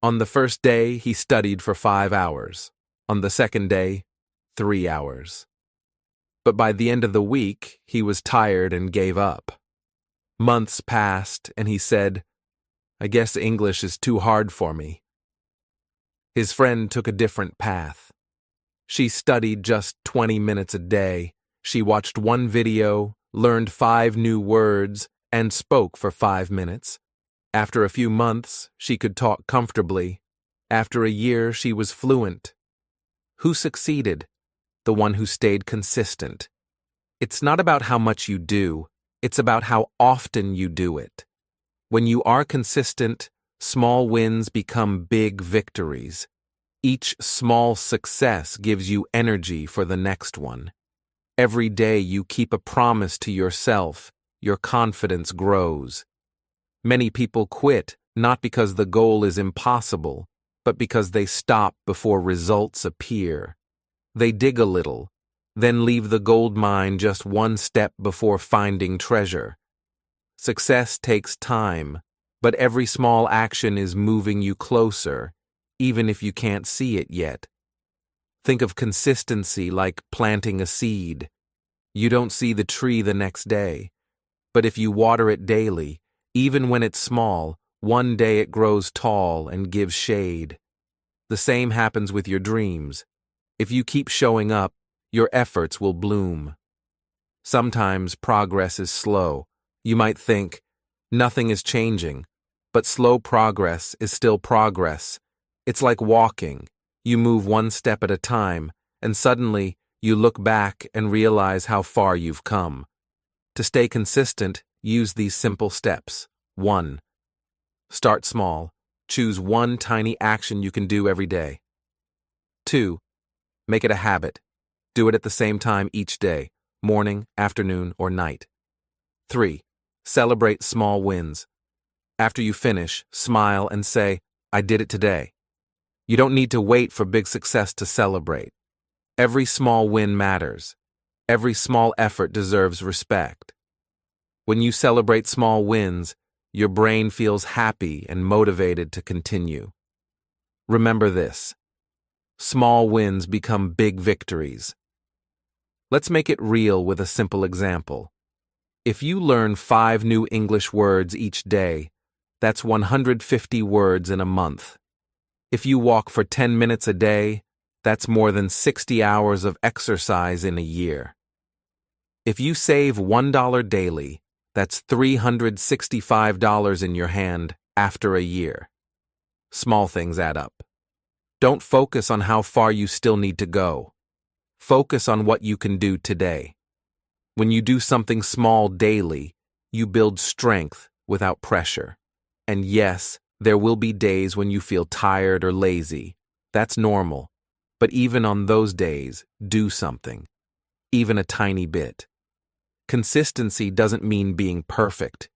On the first day, he studied for 5 hours. On the second day, 3 hours. But by the end of the week, he was tired and gave up. Months passed, and he said, "I guess English is too hard for me." His friend took a different path. She studied just 20 minutes a day. She watched one video, learned 5 new words, and spoke for 5 minutes. After a few months, she could talk comfortably. After a year, she was fluent. Who succeeded? The one who stayed consistent. It's not about how much you do, it's about how often you do it. When you are consistent, small wins become big victories. Each small success gives you energy for the next one. Every day you keep a promise to yourself, your confidence grows. Many people quit not because the goal is impossible, but because they stop before results appear. They dig a little, then leave the gold mine just one step before finding treasure. Success takes time, but every small action is moving you closer, even if you can't see it yet. Think of consistency like planting a seed. You don't see the tree the next day, but if you water it daily, even when it's small, one day it grows tall and gives shade. The same happens with your dreams. If you keep showing up, your efforts will bloom. Sometimes progress is slow. You might think, nothing is changing, but slow progress is still progress. It's like walking. You move one step at a time, and suddenly you look back and realize how far you've come. To stay consistent, use these simple steps. 1. Start small. Choose one tiny action you can do every day. 2. Make it a habit. Do it at the same time each day, morning, afternoon, or night. 3. Celebrate small wins. After you finish, smile and say, "I did it today." You don't need to wait for big success to celebrate. Every small win matters. Every small effort deserves respect. When you celebrate small wins, your brain feels happy and motivated to continue. Remember this: small wins become big victories. Let's make it real with a simple example. If you learn 5 new English words each day, that's 150 words in a month. If you walk for 10 minutes a day, that's more than 60 hours of exercise in a year. If you save $1 daily, that's $365 in your hand after a year. Small things add up. Don't focus on how far you still need to go. Focus on what you can do today. When you do something small daily, you build strength without pressure. And yes, there will be days when you feel tired or lazy. That's normal. But even on those days, do something, even a tiny bit. Consistency doesn't mean being perfect.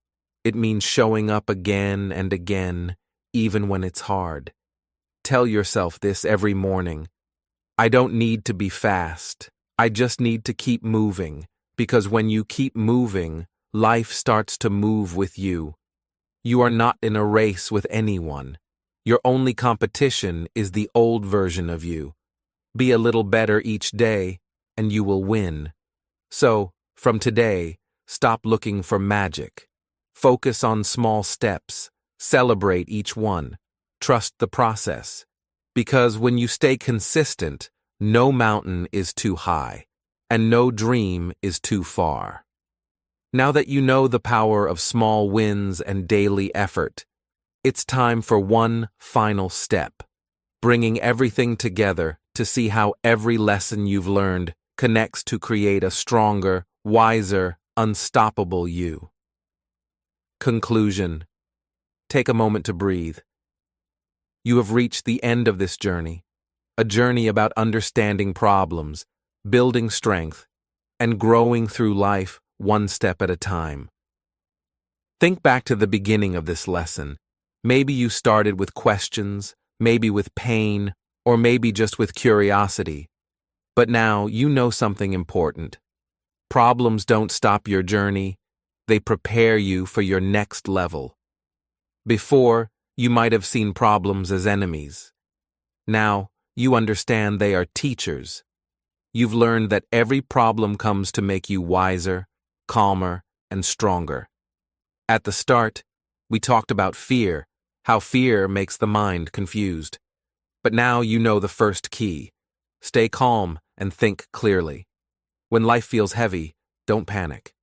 It means showing up again and again, even when it's hard. Tell yourself this every morning. I don't need to be fast. I just need to keep moving, because when you keep moving, life starts to move with you. You are not in a race with anyone. Your only competition is the old version of you. Be a little better each day, and you will win. So, from today, stop looking for magic. Focus on small steps. Celebrate each one. Trust the process. Because when you stay consistent, no mountain is too high, and no dream is too far. Now that you know the power of small wins and daily effort, it's time for one final step, bringing everything together to see how every lesson you've learned connects to create a stronger, wiser, unstoppable you. Conclusion. Take a moment to breathe. You have reached the end of this journey, a journey about understanding problems, building strength, and growing through life one step at a time. Think back to the beginning of this lesson. Maybe you started with questions, maybe with pain, or maybe just with curiosity. But now you know something important. Problems don't stop your journey, they prepare you for your next level. Before, you might have seen problems as enemies. Now, you understand they are teachers. You've learned that every problem comes to make you wiser, calmer, and stronger. At the start, we talked about fear, how fear makes the mind confused. But now you know the first key. Stay calm and think clearly. When life feels heavy, don't panic.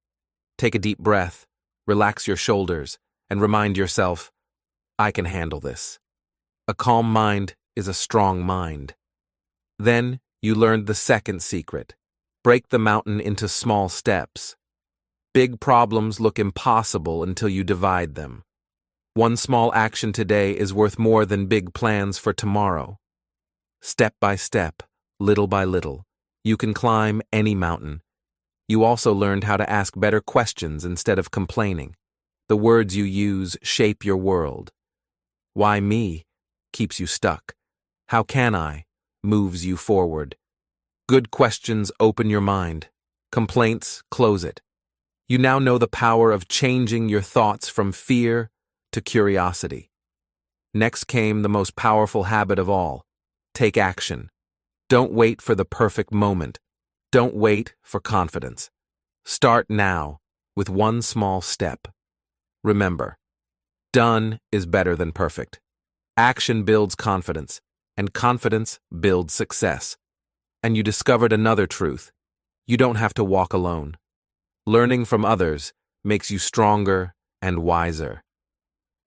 Take a deep breath, relax your shoulders, and remind yourself, I can handle this. A calm mind is a strong mind. Then you learned the second secret. Break the mountain into small steps. Big problems look impossible until you divide them. One small action today is worth more than big plans for tomorrow. Step by step, little by little, you can climb any mountain. You also learned how to ask better questions instead of complaining. The words you use shape your world. Why me keeps you stuck. How can I moves you forward. Good questions open your mind. Complaints close it. You now know the power of changing your thoughts from fear to curiosity. Next came the most powerful habit of all. Take action. Don't wait for the perfect moment. Don't wait for confidence. Start now with one small step. Remember, done is better than perfect. Action builds confidence, and confidence builds success. And you discovered another truth. You don't have to walk alone. Learning from others makes you stronger and wiser.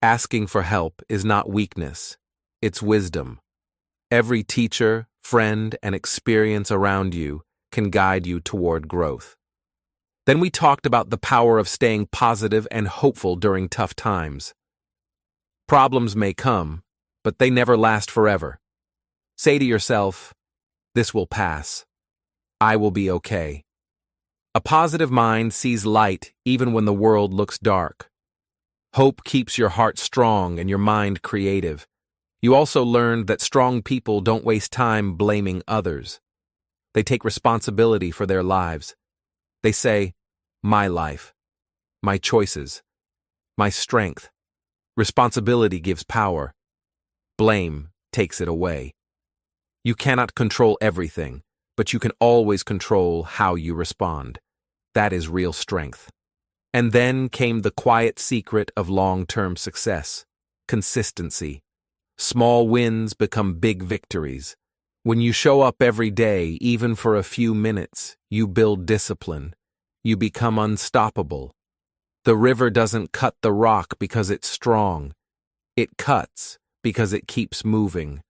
Asking for help is not weakness, it's wisdom. Every teacher, friend, and experience around you can guide you toward growth. Then we talked about the power of staying positive and hopeful during tough times. Problems may come, but they never last forever. Say to yourself, this will pass. I will be okay. A positive mind sees light even when the world looks dark. Hope keeps your heart strong and your mind creative. You also learned that strong people don't waste time blaming others. They take responsibility for their lives. They say, my life, my choices, my strength. Responsibility gives power. Blame takes it away. You cannot control everything, but you can always control how you respond. That is real strength. And then came the quiet secret of long-term success: consistency. Small wins become big victories. When you show up every day, even for a few minutes, you build discipline. You become unstoppable. The river doesn't cut the rock because it's strong. It cuts because it keeps moving.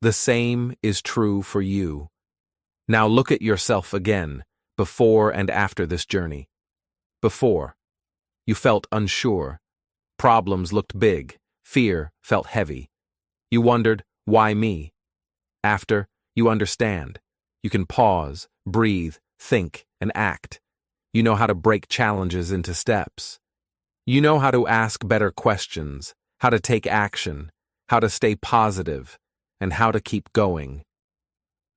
The same is true for you. Now look at yourself again, before and after this journey. Before, you felt unsure. Problems looked big. Fear felt heavy. You wondered, why me? After, you understand. You can pause, breathe, think, and act. You know how to break challenges into steps. You know how to ask better questions, how to take action, how to stay positive, and how to keep going.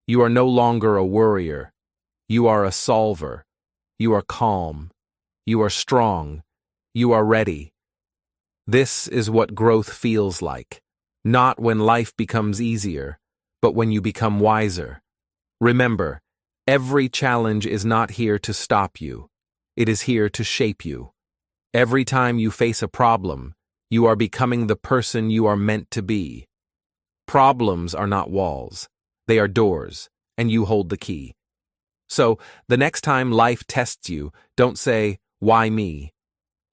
You are no longer a worrier. You are a solver. You are calm. You are strong. You are ready. This is what growth feels like. Not when life becomes easier, but when you become wiser. Remember, every challenge is not here to stop you. It is here to shape you. Every time you face a problem, you are becoming the person you are meant to be. Problems are not walls. They are doors, and you hold the key. So, the next time life tests you, don't say, "Why me?"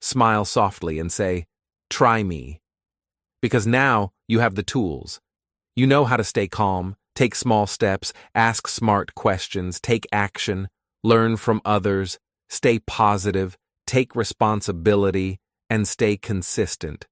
Smile softly and say, "Try me." Because now you have the tools. You know how to stay calm, take small steps, ask smart questions, take action, learn from others, stay positive, take responsibility, and stay consistent.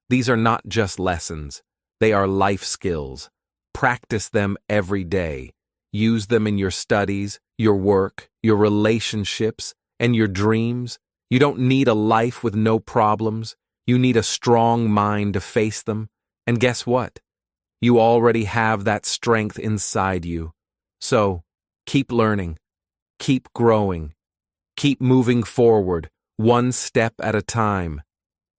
These are not just lessons. They are life skills. Practice them every day. Use them in your studies, your work, your relationships, and your dreams. You don't need a life with no problems. You need a strong mind to face them. And guess what? You already have that strength inside you. So, keep learning. Keep growing. Keep moving forward, one step at a time.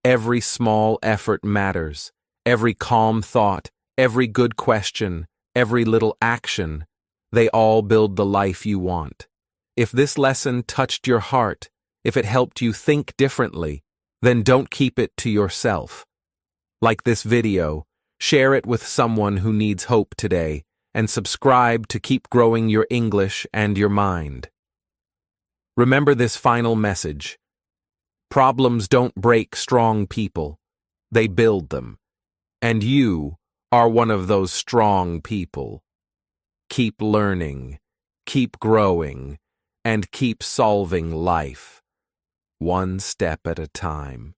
Every small effort matters. Every calm thought, every good question, every little action, they all build the life you want. If this lesson touched your heart, if it helped you think differently, then don't keep it to yourself. Like this video, share it with someone who needs hope today, and subscribe to keep growing your English and your mind. Remember this final message. Problems don't break strong people. They build them. And you are one of those strong people. Keep learning, keep growing, and keep solving life, one step at a time.